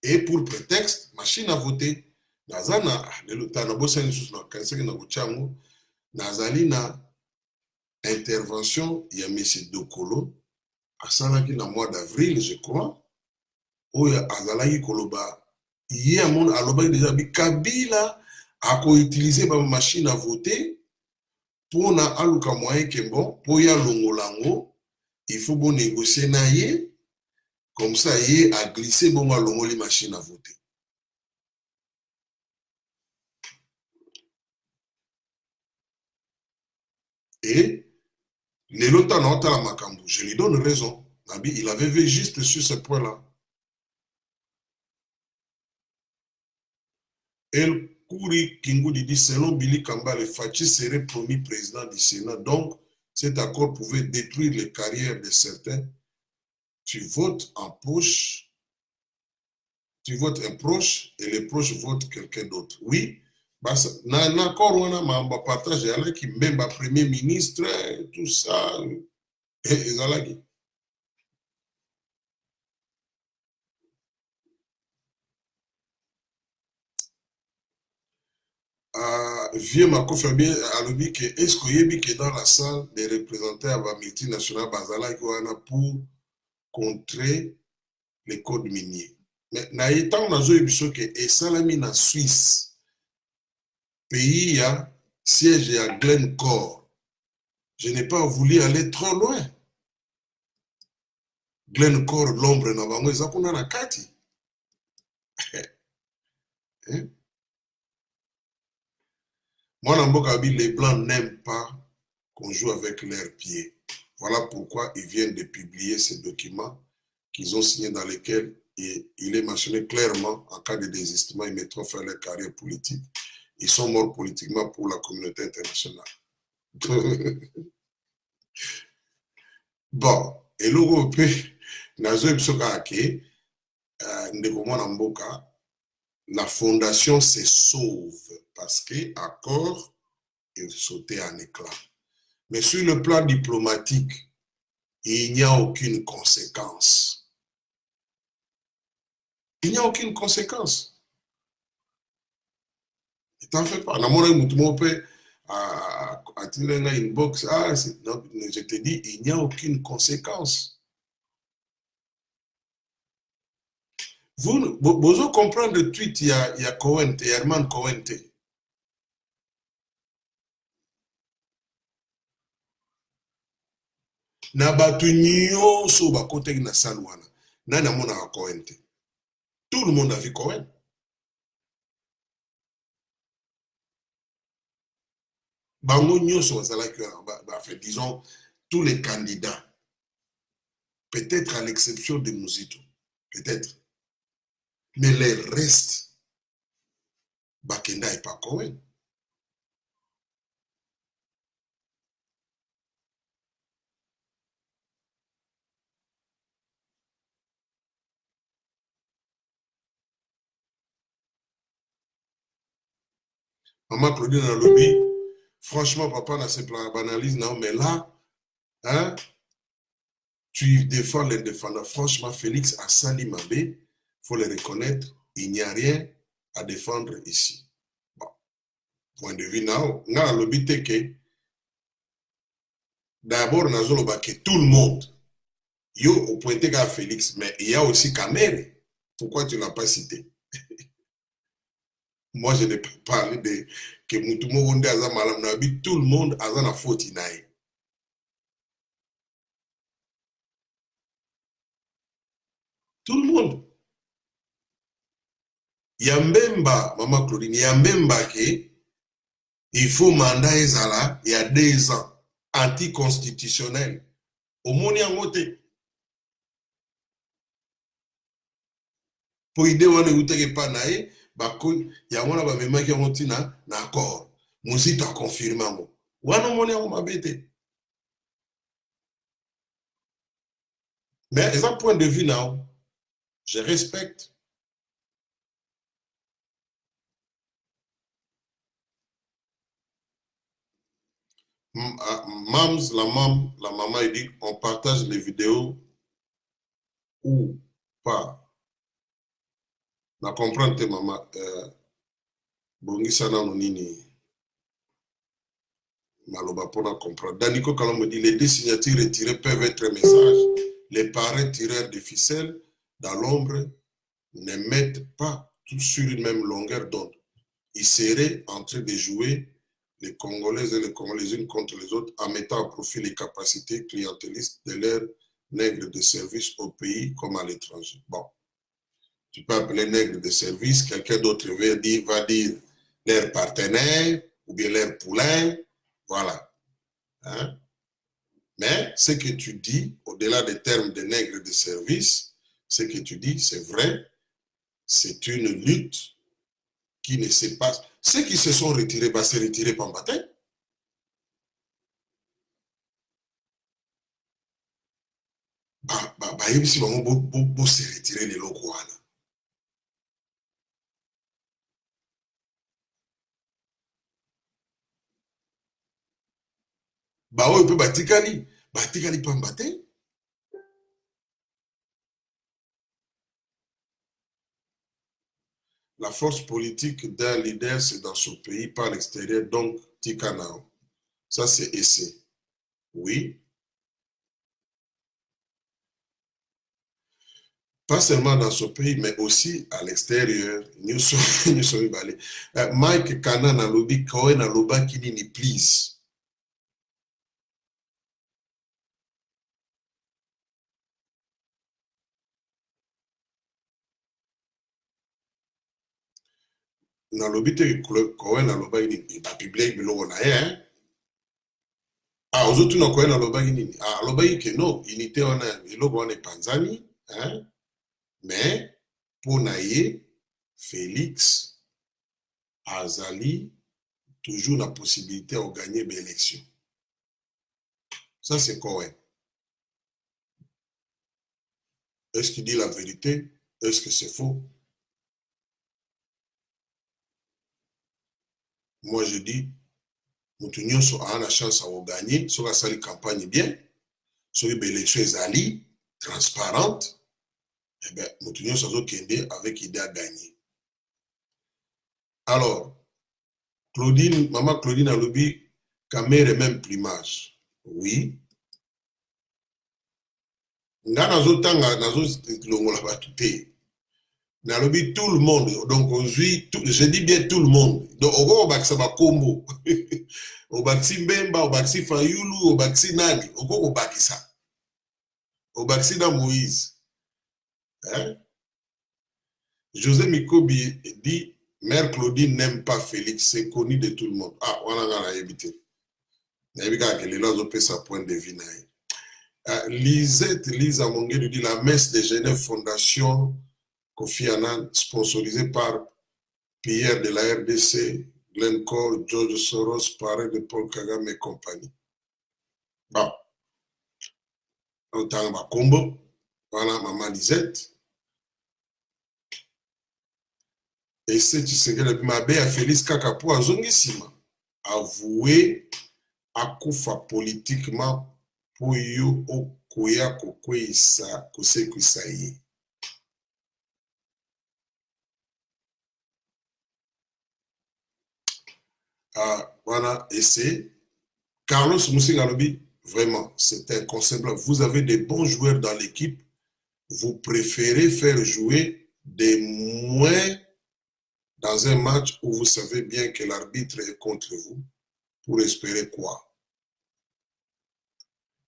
Et pour prétexte, machine à voter. Nazana, nazali na intervention, il y a M. Dokolo, à Sanaki dans le mois d'avril, je crois, où il y a Azalaki Koloba. Il y a mon aloba déjà dit Kabila a utilisé ma machine à voter pour na aluka moyen que bon, pour y a longolango, il faut bon négocier naïe. Comme ça, il a glissé bon à l'ongoli machine à voter. Et les lotans à la Makambu, je lui donne raison. Il avait vu juste sur ce point-là. El Kouri Kingoudi dit selon Billy Kambale, Fachi serait promis président du Sénat. Donc, cet accord pouvait détruire les carrières de certains. Tu votes en poche, tu votes un proche et les proches votent quelqu'un d'autre. Oui, un accord on a partagé avec même le premier ministre, tout ça. Et vieux Makofi Alobi que est-ce qu'il y a dans la salle des représentants de la multinationale Bazala pour contrer les codes miniers. Mais na étant dans un épisode que et salami na Suisse, pays a siège à Glencore, je n'ai pas voulu aller trop loin. Glencore, l'ombre na bango ezakuna na kati. Moi, les Blancs n'aiment pas qu'on joue avec leurs pieds. Voilà pourquoi ils viennent de publier ces documents qu'ils ont signés dans lesquels il est mentionné clairement en cas de désistement, ils mettront fin à leur carrière politique. Ils sont morts politiquement pour la communauté internationale. Bon, et l'Europe, la fondation se sauve parce que l'accord est sauté en éclats. Mais sur le plan diplomatique, il n'y a aucune conséquence. Il n'y a aucune conséquence. T'en fais pas. À tirer une box, non, je te dis, il n'y a aucune conséquence. Vous comprenez le tweet, il y a Cohen, Herman Cohen. Na batu nyonso bakoteki na salle wana nani amonaka Cohen te. Tout le monde a vu Cohen. Bango nyonso bazalaki fait, disons tous les candidats, peut-être à l'exception de Muzito, peut-être, mais les restes bakenda et pas Cohen. Maman Claudine dans le lobby, franchement, papa, dans cette analyse, non, mais là, hein, tu défends les défendants. Franchement, Félix a sali Mabé, il faut le reconnaître, il n'y a rien à défendre ici. Bon, point de vue, non, dans le lobby, c'est que d'abord, tout le monde, yo, au point à Félix, mais il y a aussi Kamere. Pourquoi tu ne l'as pas cité? Moi, je n'ai pas parlé de que Moutoumou Wonde Azam Malam Nabi, tout le monde a la faute inaïe. Tout le monde. Yambemba, Maman Claudine, Yambemba que il faut mandat Ezala il y a 2 ans, anticonstitutionnel. Au monde y a moté. Pour idée, on est pas naïe. Il y a un qui a monté na accord. Muzito a confirmé. Wana moni a mabete. Mais d'un point de vue là, je respecte. Mams, la maman, il dit on partage les vidéos ou pas. Na comprendre te maman. Bongisa na nini. Maloba pour comprendre. Daniko Kalom dit les 2 signatures retirées peuvent être un message. Les parents tireurs de ficelles dans l'ombre ne mettent pas tous sur une même longueur d'onde. Ils seraient en train de jouer les Congolais et les Congolais les unes contre les autres en mettant à profit les capacités clientélistes de leurs nègres de service au pays comme à l'étranger. Bon, tu peux appeler nègres de service, quelqu'un d'autre va dire leurs partenaires ou bien leurs poulains, voilà. Hein? Mais ce que tu dis, au-delà des termes de nègres de service, ce que tu dis, c'est vrai, c'est une lutte qui ne se passe. Ceux qui se sont retirés, bah, se retirer par matin. Bah, si on se retirer les locaux. Bah, on peut batikali par matin. La force politique d'un leader, c'est dans son pays, par l'extérieur, donc Tikanao. Ça, c'est essai. Oui. Pas seulement dans son pays, mais aussi à l'extérieur. Nous sommes allés. Mike Kanan a lobby, Cohen a lobby qui dit please. Na lobby te Cohen a lobby il va publier biloko na ye. Ah, aux autres, Cohen a lobby ah, lobby que non, unité on a biloko on est Panzani, hein? Mais pour naïe, Félix, Azali, toujours la possibilité de gagner l'élection. Ça, c'est Cohen. Est-ce qu'il dit la vérité? Est-ce que c'est faux? Moi, je dis, nous avons la chance de gagner, sur la salle campagne bien, sur l'élection Azali, transparente, eh bien, nous avons avec l'idée à gagner. Alors, Claudine, maman Claudine a lobby, caméra même plumage. Oui. Nga nazo tanga, nazo longola batute. Na lobby tout le monde. Donc, je dis bien tout le monde. Donc, au baksa ba combo. Au baksi Mbemba, au baksi Fayulu, au baksi Nani. Au bakisa. Au baksi da Moïse. Hein? José Mikobi dit, Mère Claudine n'aime pas Félix, c'est connu de tout le monde. Ah, on a évité. On a évité que les lois ont sa point de vue. Lisette Lisa Mongué lui dit la messe de Genève Fondation Kofi Annan, sponsorisée par Pierre de la RDC, Glencore, George Soros, parrain de Paul Kagame et compagnie. Bon. Autant ma combo, voilà maman Lisette. Et c'est tu sais que le mabé a Félix Kakapo a zongisima. Avoué à Koufa politiquement pour yo au Koya Kokwesa Kose Kusaye. Voilà, et c'est Carlos Moussingalobi, vraiment, c'est inconcevable. Vous avez des bons joueurs dans l'équipe, vous préférez faire jouer des moins dans un match où vous savez bien que l'arbitre est contre vous, pour espérer quoi?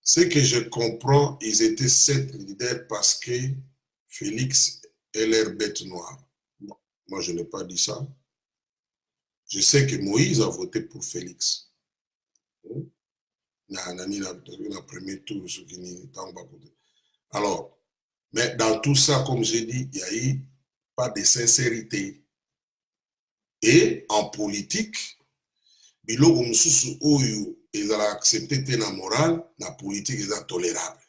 Ce que je comprends, ils étaient 7 leaders parce que Félix est leur bête noire. Bon, moi, je n'ai pas dit ça. Je sais que Moïse a voté pour Félix. Premier tour, alors, mais dans tout ça, comme j'ai dit, il n'y a eu pas de sincérité. Et en politique, biloko mususu oyo ezala accepté te na moral, na politique eza tolérable.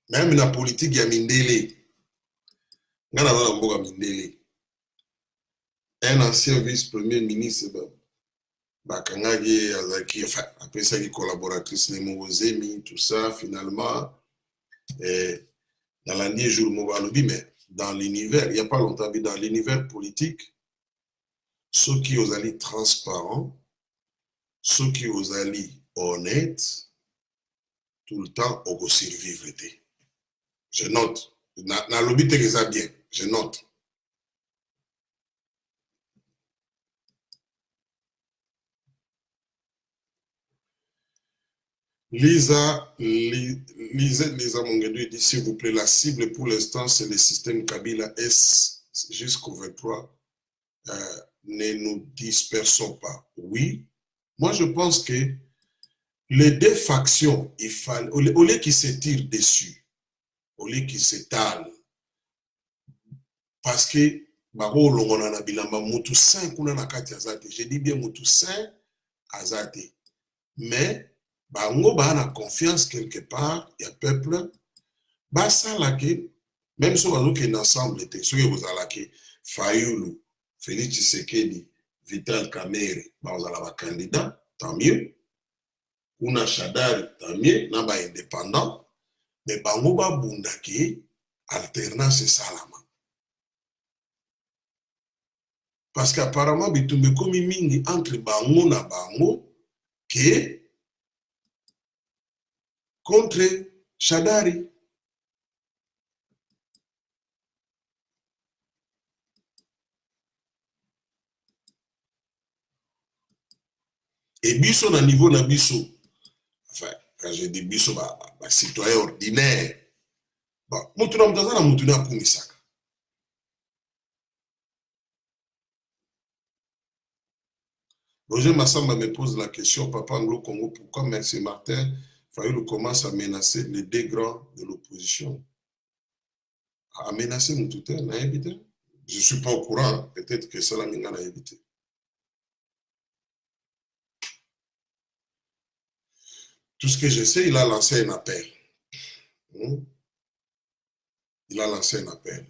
Même na politique ya mindele, nga na wana mboka mindele. Un ancien vice-premier ministre bakangaki azaki, enfin, apesaki collaboratrice Nemo Ozemi, tout ça, finalement, dans l'année jour Mobalobi, mais dans l'univers, il n'y a pas longtemps, mais dans l'univers politique, ceux qui osent aller transparents, ceux qui osent aller honnêtes, tout le temps, on va survivre. Je note. Dans lobby, ça bien. Je note. Lisa Mongedou dit, s'il vous plaît, la cible pour l'instant, c'est le système Kabila S jusqu'au 23. Ne nous dispersons pas. Oui, moi je pense que les deux factions, il fallait, au lieu qu'ils se tirent dessus, au lieu qu'ils s'étalent, parce que je dis bien Moussain Azate, mais bango a confiance quelque part, il y a peuple, ça là que même si on est ensemble, ceux qui vous avez Fayulu, Félix Tshisekedi, Vital Kamerhe, vous avez un candidat, tant mieux. Kuna Shadari, tant mieux, n'a pas indépendant, mais bango ba bundaki alternance salama. Parce qu'apparemment, bitumbe komi mingi entre bango na bango que contre Shadari. Et biso na niveau na biso, enfin, quand je dis biso, citoyen ordinaire, mutuna mtazana mutuna kumisaka. Roger Massamba me pose la question, Papa Anglo Congo, pourquoi Merci Martin Fayulu commence à menacer les deux grands de l'opposition? À menacer Moutouté, n'a évité. Je ne suis pas au courant, peut-être que ça l'a évité. Tout ce que je sais, il a lancé un appel. Il a lancé un appel.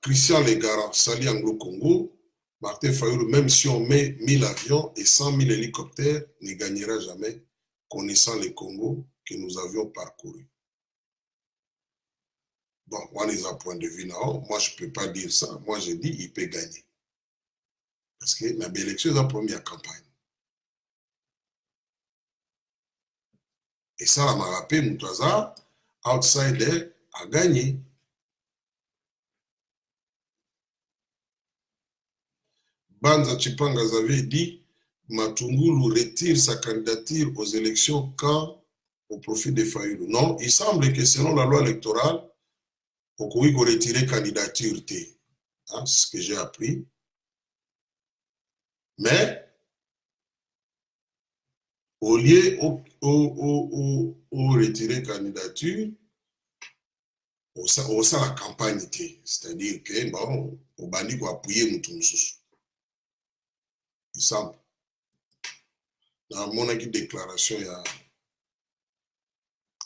Christian Legara, Sali Anglo-Congo, Martin Fayulu, même si on met 1000 avions et 100 000 hélicoptères, ne gagnera jamais, connaissant les Congo que nous avions parcouru. Bon, moi, les un point de vue, non, moi, je ne peux pas dire ça. Moi, je dis il peut gagner. Parce que la élection est la première campagne. Et ça, m'a rappelé, Moutaza, outsider, a gagné. Banza Chipanga avait dit Matungulu retire sa candidature aux élections quand au profit de Fayulu. Non, il semble que selon la loi électorale, on peut retirer candidature. Hein, c'est ce que j'ai appris. Mais, au lieu de retirer candidature, on sait la campagne. C'est-à-dire que, bon, on va appuyer Moutoumsous. Il semble. Dans mon déclaration, il y a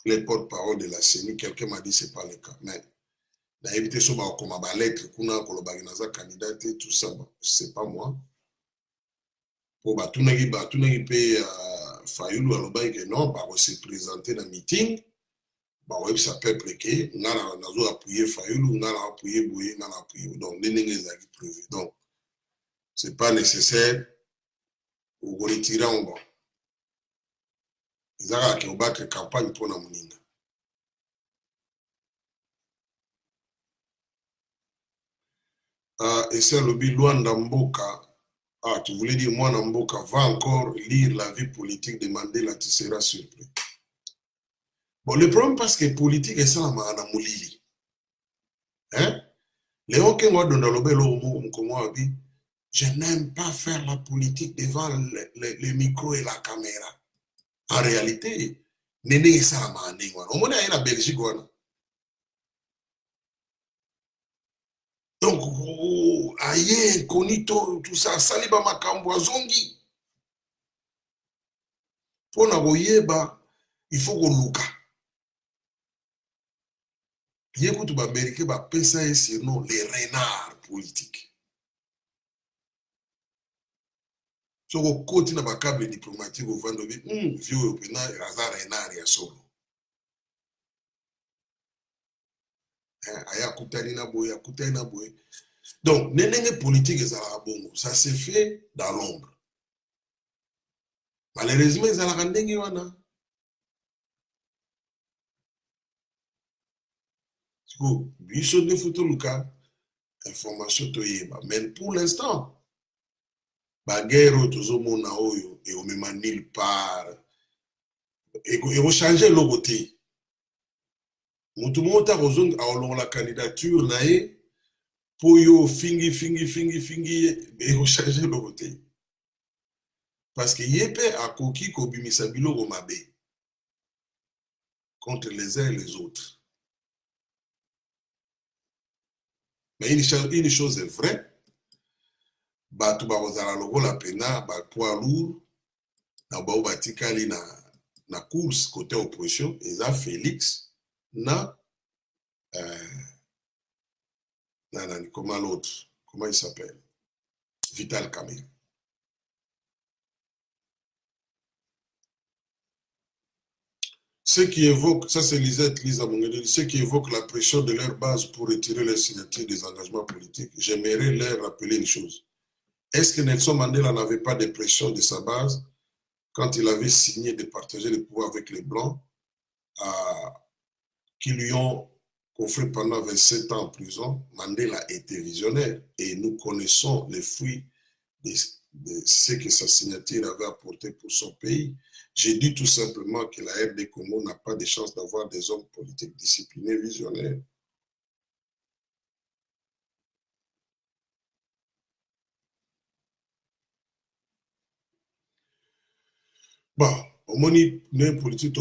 les porte-parole de la CENI, quelqu'un m'a dit que ce n'est pas le cas. Mais, dans l'évité, comme ma lettre, candidat et tout ça, ce n'est pas moi. Pour tout le monde, Fayulu a non, se présenter dans le meeting, ça peuple que, on a appuyé Fayulu, on a appuyé Bouye, on a appuyé. Donc, les gens qui prévu. Donc, ce n'est pas nécessaire pour retirer en bas. Ils ont battre la campagne pour la moninga. Et c'est le bilan d'Amboka. Ah, tu voulais dire, moi, Namboka va encore lire la vie politique de Mandela, tu seras surpris. Bon, le problème, parce que politique est ça, la moulili. Hein? Léon Kengo dans le bel homme, comme on dit, je n'aime pas faire la politique devant le micro et la caméra. En réalité, Néné est ça, on est en Belgique. Donc, aïe, Konito, tout ça, Saliba Makambo, Zongi. Pour Naboyeba, il faut qu'on louka. Bien que tu vas américain, va penser sur nous, les renards politiques. So, au côté de la câble diplomatique, au vendredi, vieux européen, il y a un renard, il y a solo. Aya Koutanina Boye. Donc, les politiques, ça se fait dans l'ombre. Malheureusement, ils ont la rendez-vous. Biso de Futuluka, information toyeba. Mais pour l'instant, baguerre toujours mon aoyo et on me manille par et on changer le côté. Mutu monta kozong a la candidature nae pour yo fingi et on changer le côté. Parce que yepe a koki ko bimisa biloko mabe contre les uns et les autres. Mais une chose est vraie, batu bakozala lokola pena ba poids lourd na bao batikali na course côté opposition eza Félix na comment l'autre, comment il s'appelle, Vital Kamerhe. Ceux qui évoquent, ça c'est Lisa Mongedeli, ceux qui évoquent la pression de leur base pour retirer les signatures des engagements politiques, j'aimerais leur rappeler une chose. Est-ce que Nelson Mandela n'avait pas de pression de sa base quand il avait signé de partager le pouvoir avec les Blancs qui lui ont conféré pendant 27 ans en prison? Mandela était visionnaire et nous connaissons les fruits de ce que sa signature avait apporté pour son pays. J'ai dit tout simplement que la RD Congo n'a pas de chance d'avoir des hommes politiques disciplinés, visionnaires. Bon, au moins, les politiques,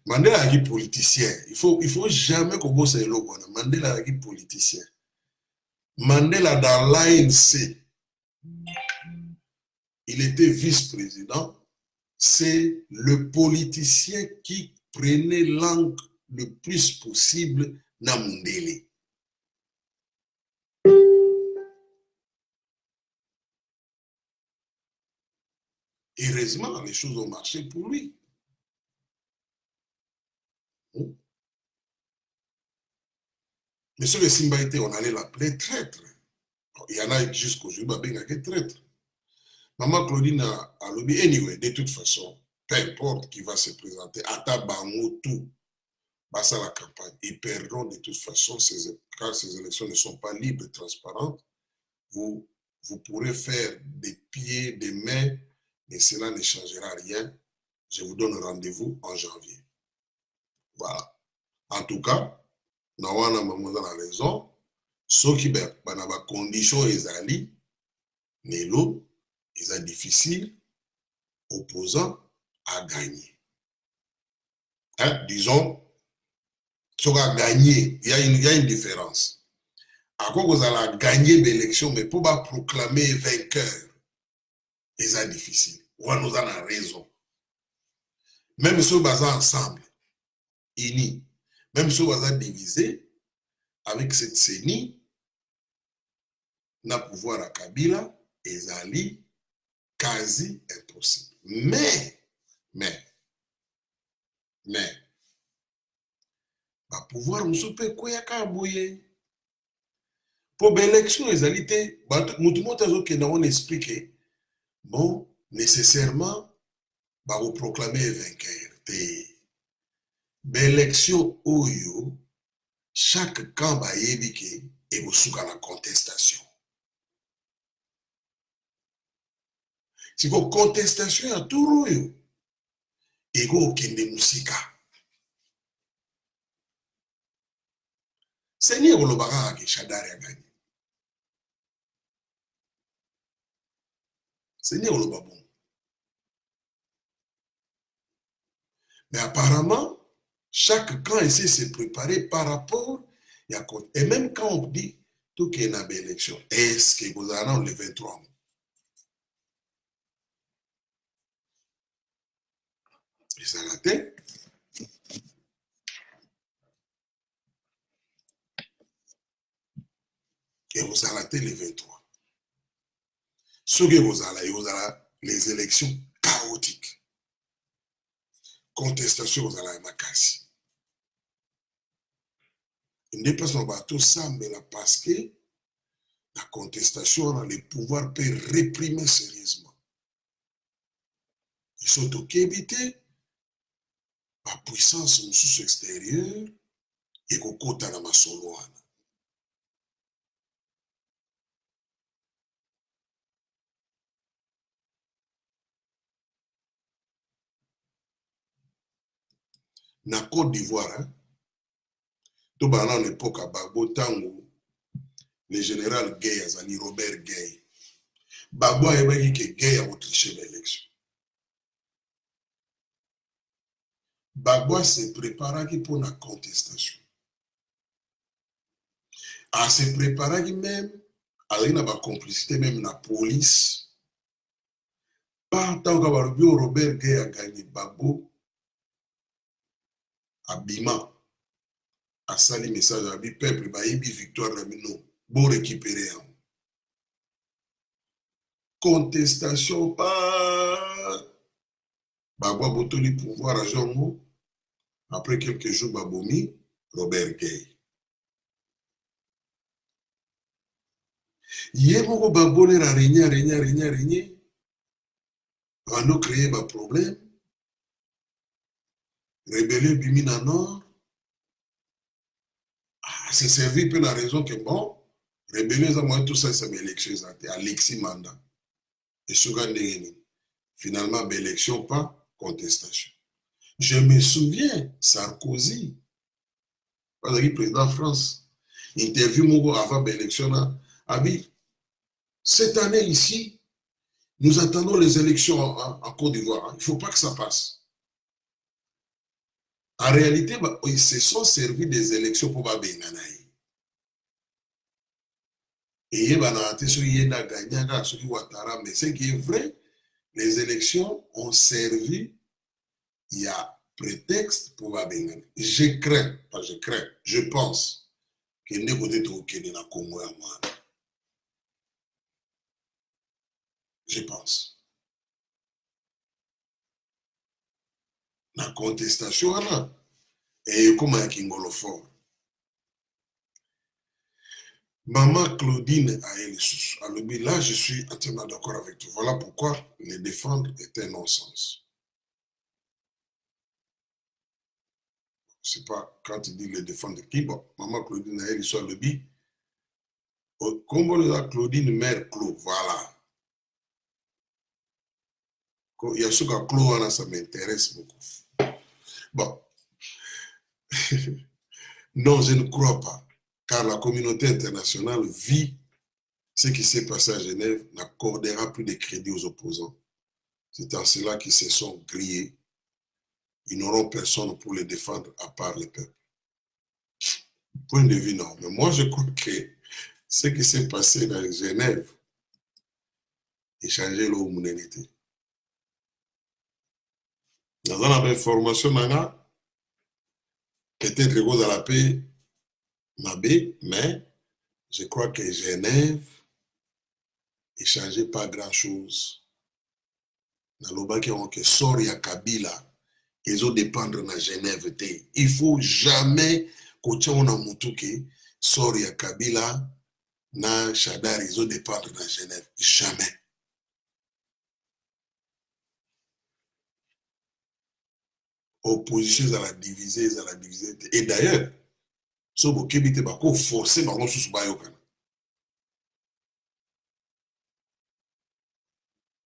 Mandela est politicien. Il faut jamais qu'on bosse le logo. Mandela est politicien. Mandela dans l'ANC, il était vice-président. C'est le politicien qui prenait l'angle le plus possible dans Mandela. Heureusement, les choses ont marché pour lui. Mais sur le Simbaïté, on allait l'appeler traître. Il y en a jusqu'aujourd'hui, il y a traître. Maman Claudine a lobby. Anyway, de toute façon, peu importe qui va se présenter, à Tabango, tout, à la campagne, ils perdront de toute façon, car ces élections ne sont pas libres et transparentes. Vous pourrez faire des pieds, des mains, mais cela ne changera rien. Je vous donne rendez-vous en janvier. Voilà. En tout cas, Nawana Mamoza a raison. Ceux qui ont des conditions, ils Nélo, c'est difficile, opposant à gagner. Hein? Disons, si on a gagné, il y a une différence. À quoi vous allez gagner l'élection, mais pour pas proclamer vainqueur, c'est difficile. On nous en a raison. Même si on est ensemble, unis, même si on est divisé, avec cette CENI, na pouvoir à Kabila, ezali quasi impossible. Mais, ba pouvoir moussoupe kouya kabouye. Pour l'élection, ezali te, moutumote azoke na on explique, bon, nécessairement, ba vous proclamer vainqueur. L'élection oyo, chaque camp ba yebike, et vous souka la contestation. Si vous contestation à tout royo, et vous kende musika. C'est ni olobaka ki Shadari a gagné. C'est ni olobabon. Mais apparemment, chaque camp essaie de se préparer par rapport à quoi. Et même quand on dit tout qu'il y a une élection, est-ce que vous allez le 23? Et ça l'a été. Et vous allez le 23. Ce que vous allez les élections chaotiques. Contestation, vous allez makasi. Il n'est pas sur tout ça, mais là parce que la contestation, le pouvoir peut réprimer sérieusement. Ils sont au éviter la puissance sous extérieure et qu'on compte dans ma soloane. Na Côte d'Ivoire, hein, tout pendant l'époque à Bagbo Tango, le général Gay, Azali Robert Gay, Bagbo a dit que Gay a triché l'élection. Bagbo se prépara pour la contestation. A se prépara même, avec la complicité même la police. Pas tant que Robert Gay a gagné Bagbo, Abima, a sali message à bi peuple, ba yebi victoire na bino, bon récupérer. Contestation, pas. Bagbo botoli pouvoir à Jongo. Après quelques jours, Babomi, Robert Gay. Yémo Bagbo les a régné. On a créé un problème. Rébellion Bimina Nord. C'est servi pour la raison que bon, rébellion, moi tout ça, c'est mes élections, Alexis Manda. Et finalement, élection, pas contestation. Je me souviens, Sarkozy, président de France, interview Mogo avant l'élection, a dit, cette année ici, nous attendons les élections en Côte d'Ivoire. Il ne faut pas que ça passe. En réalité, ils se sont servis des élections pour Babenganaï. Et ils ont gagné, mais ce qui est vrai, les élections ont servi, il y a prétexte pour Babenganaï. Je pense que nous devons être au Congo. Je pense. La contestation, et comme un Kingolo fort. Maman Claudine Aelissus, là je suis entièrement d'accord avec toi. Voilà pourquoi les défendre est un non-sens. C'est pas quand tu dis les défendre qui, bon, Maman Claudine Aelissus, comme on a Claudine Mère Clos, voilà. Il y a ce que Clos, ça m'intéresse beaucoup. Bon. Non, je ne crois pas, car la communauté internationale vit ce qui s'est passé à Genève, n'accordera plus de crédit aux opposants. C'est en cela qu'ils se sont grillés. Ils n'auront personne pour les défendre à part le peuple. Point de vue, non. Mais moi, je crois que ce qui s'est passé dans Genève a changé l'humanité. Dans une information, peut-être que vous la paix, mais je crois que Genève n'a changé pas grand-chose. Dans le bas qui ont que Soria Kabila, ils ont dépendre de Genève. Il ne faut jamais que on a moutuke Soria Kabila na Chadar, ils ont dépendre de Genève. Jamais. Opposition à la diviser, Et d'ailleurs, si vous avez forcé, vous avez forcé.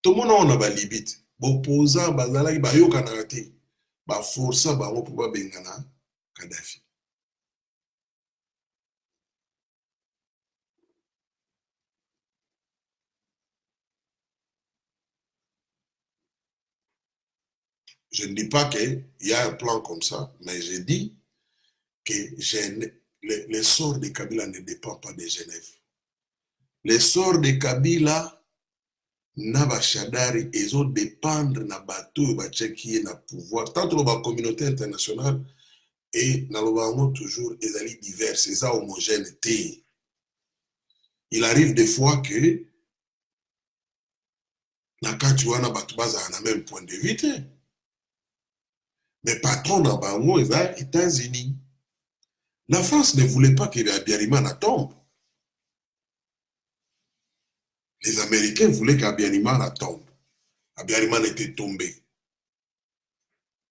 Tout le monde a des limites. Opposant, bazala, bayokana te. Ba força bango pour bengana Kadhafi. Je ne dis pas qu'il y a un plan comme ça, mais je dis que le sort de Kabila ne dépend pas de Genève. Le sort de Kabila na bashadari ezo dépendre na bateau qui est na pouvoir tant que la communauté internationale et na lobango toujours ezali diverses eza homogène te. Il arrive des fois que na kati wana bato baza na même point de vue te. Mais patron na bango eza États-Unis. La France ne voulait pas que Abiyarimana tombe. Les Américains voulaient qu'Abiyarimana tombe. Abiyarimana était tombé.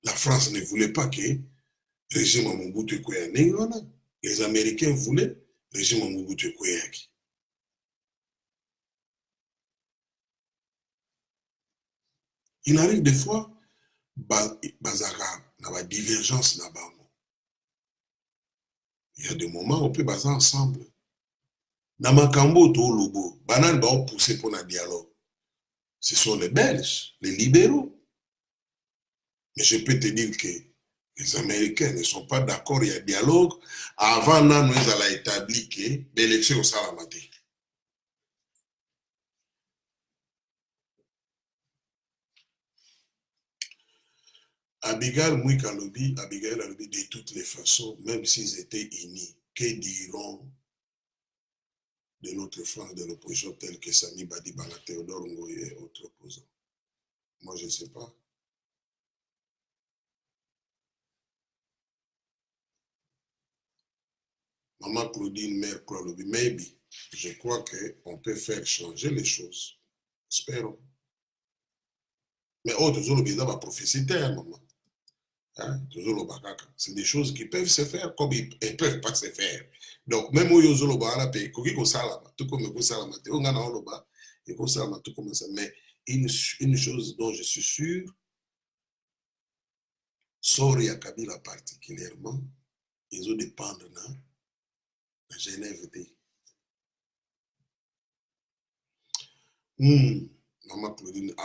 La France ne voulait pas que le régime de Mobutu Ekoyaki. Les Américains voulaient le régime de Mobutu Ekoyaki. Il arrive des fois, bazara, na divergence na bango. Il y a des moments où on peut baser ensemble. Dans Makambo, Tolobo, Banan va pousser pour un dialogue. Ce sont les Belges, les libéraux. Mais je peux te dire que les Américains ne sont pas d'accord, il y a dialogue. Avant, nous allons établir que l'élection au Salamate. Abigail Mouikalobi, Abigail Alobi, de toutes les façons, même s'ils étaient unis, que diront de notre flanc de l'opposition tel que Sami Badibanga, Théodore Ngoye et autres opposants? Moi, je ne sais pas. Maman Claudine, mère Claude, maybe. Je crois qu'on peut faire changer les choses. Espérons. Mais toujours le bizarre va prophétie, maman. Toujours le bakaka. C'est des choses qui peuvent se faire comme ils ne peuvent pas se faire. Donc, même où ils ont le bas, tout comme ils salama, tout comme ça. Mais une chose dont je suis sûr, Soria Kabila particulièrement, ils ont dépendre de Genève. Maman Claudine,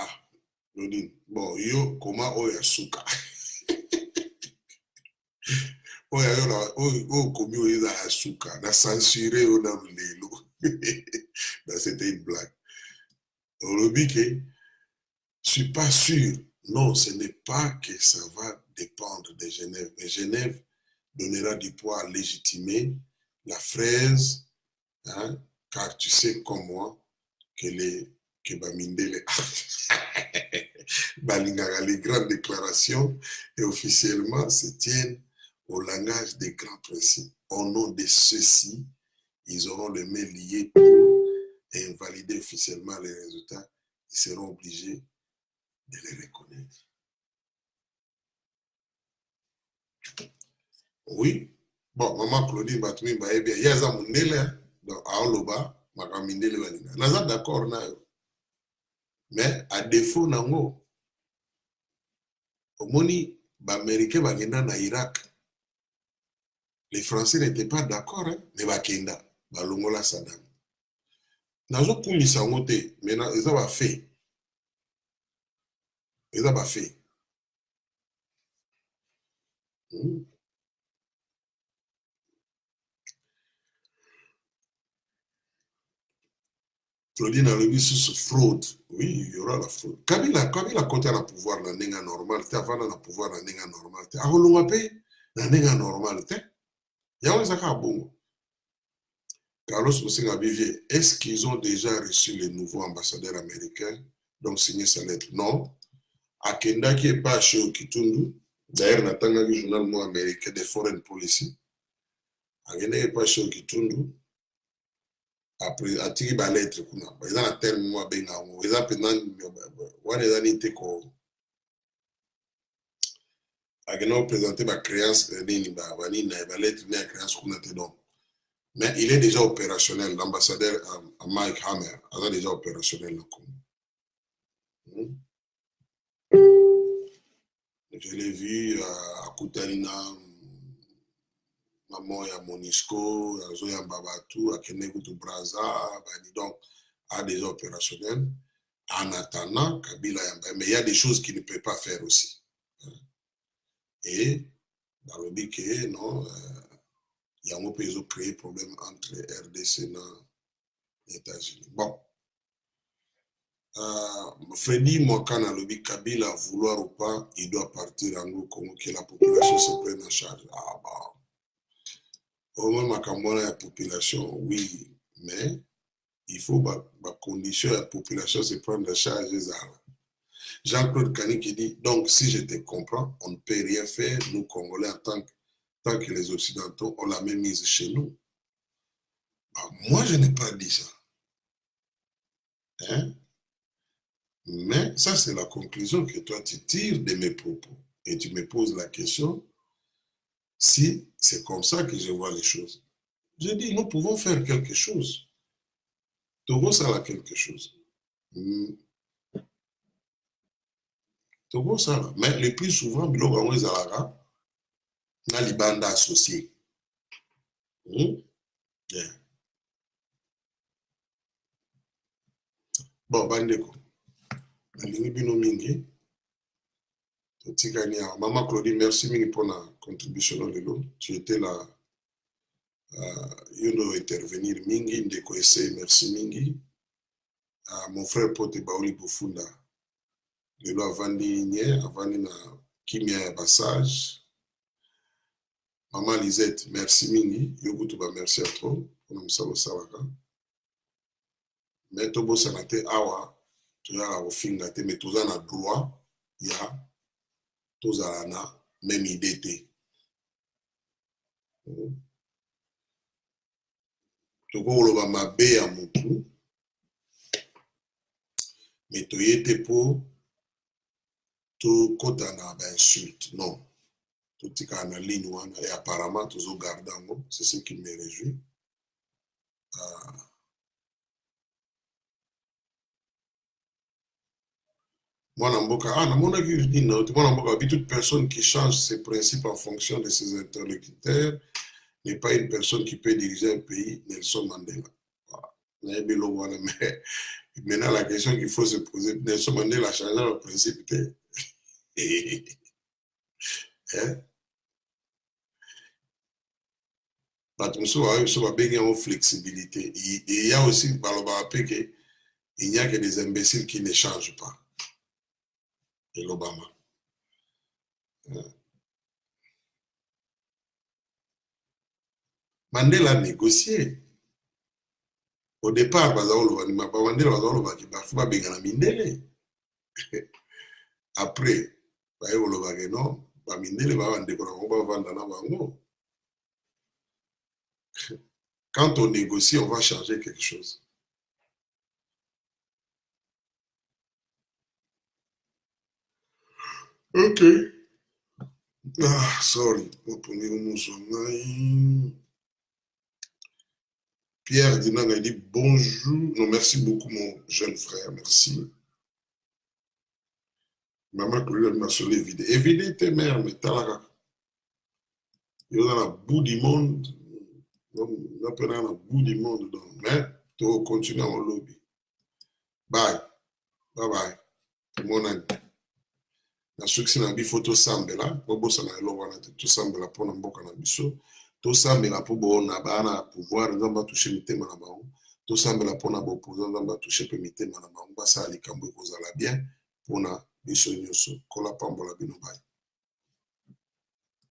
Claudine, bon, yo, comment oya suka? Oya komi oya suka, na censuré au dans c'était une blague. Je ne suis pas sûr. Non, ce n'est pas que ça va dépendre de Genève. Mais Genève donnera du poids à légitimer la fraise, hein, car tu sais comme moi que les grandes déclarations et officiellement se tiennent au langage des grands principes. Au nom de ceux-ci, ils auront les mains liées pour invalider officiellement les résultats, ils seront obligés de les reconnaître. Oui. Bon, maman Claudine Batumi Baébia, il y a un mondele, donc à Oloba, ma mindele vanina. Naza d'accord na yo. Mais à défaut nango, au moni, ba Américain bagenda na Irak. Les Français n'étaient pas d'accord, hein, mais bakenda, balongola Saddam. Nazo kumisa ngote, mais ça va fait. Ça va fait. Claudine a levé sur ce fraude. Oui, il y aura la fraude. Kabila côté na pouvoir na nenga normal, avant na pouvoir na nenga normal. Aholunga pe na nenga normal. Yawe zaka bongo. Carlos Moussinga Bivier, est-ce qu'ils ont déjà reçu les nouveaux ambassadeurs américains, donc signé sa lettre? Non. Akenda qui est pas chez Okitundu, d'ailleurs, Natanga du journal américain des Foreign Policy. Akenda qui est pas chez Okitundu. Après, atiri ba lettre kuna. Ils ont un terme moi benga. Ils ont peut-être Akenda présenté ma créance nini ba lettre ni créance kuna te donc. Mais il est déjà opérationnel. L'ambassadeur Mike Hammer est déjà opérationnel. Je l'ai vu à Koutalina, maman à Monisco, à Zoya Babatou, à Kenekutu Braza, donc à déjà opérationnel. En attendant, Kabila Yamba. Mais il y a des choses qu'il ne peut pas faire aussi. Et dans le but que non. Il y a un peu de créer problème entre RDC et les États-Unis. Bon. Freddy Mokana Lobi Kabila, vouloir ou pas, il doit partir en Congo, que la population se prenne en charge. Ah bah. Au moins, la population, oui, mais il faut ma condition la population se prendre en charge des armes. Jean-Claude Kani qui dit, donc si je te comprends, on ne peut rien faire, nous Congolais, tant que les Occidentaux ont la même mise chez nous. Bah, moi, je n'ai pas dit ça. Hein? Mais ça, c'est la conclusion que toi, tu tires de mes propos. Et tu me poses la question, si c'est comme ça que je vois les choses. Je dis, nous pouvons faire quelque chose. Togo, ça a quelque chose. Togo, ça a. Mais le plus souvent, Biloko Zalara, na libanda associé. Yeah. Bon, bandeko. Alingi bino mingi. Maman Claudine, merci mingi pour la contribution de l'eau. Tu étais là. Yono intervenir mingi, ndeko essaye, merci mingi. Mon frère Pote Baoli Bufunda. Lelo avandi na kimia ya passage. Maman Lisette, merci mingi. Yobutu ba merci à toi. Pour nous savoir salaka. Mais tobo sanate awa. Tu as au finga te, mais tu as droit. Ya. Tozalana, même idée te. Toko oloba mabe ya mutu. Mais tu yete po to kota na ba insulte. Non. Tout tika na ligne wana. Et apparemment, tozo gardango. C'est ce qui me réjouit. Toute personne qui change ses principes en fonction de ses interlocuteurs n'est pas une personne qui peut diriger un pays. Nelson Mandela. Voilà. Mais maintenant, la question qu'il faut se poser, Nelson Mandela a changé le principe. Hein? Une flexibilité. Il y a aussi, il n'y a que des imbéciles qui ne changent pas. Et l'Obama. Mandela a négocié. Au départ, Mandela après, Quand on négocie, on va changer quelque chose. Ok. Ah, sorry. Pierre Dinang a dit bonjour. Non, merci beaucoup, mon jeune frère. Merci. Maman Claudine m'a sur les vidéos. Éviter tes mères, mais t'as la. Il y a dans la bout du monde. On a dans la bout du monde. Mais tu vas continuer en lobby. Bye. Bye bye. Mon ami. Na soki na bi photo sambela bobosa na elo wana te to sambela pona mboka na biso to sambela po bona bana pouvoir nzamba toucher mitema na bango to sambela pona bo pouvoir nzamba toucher pe mitema na bango basa likambo ekozala bien pona biso nyonso kola pambola bino bai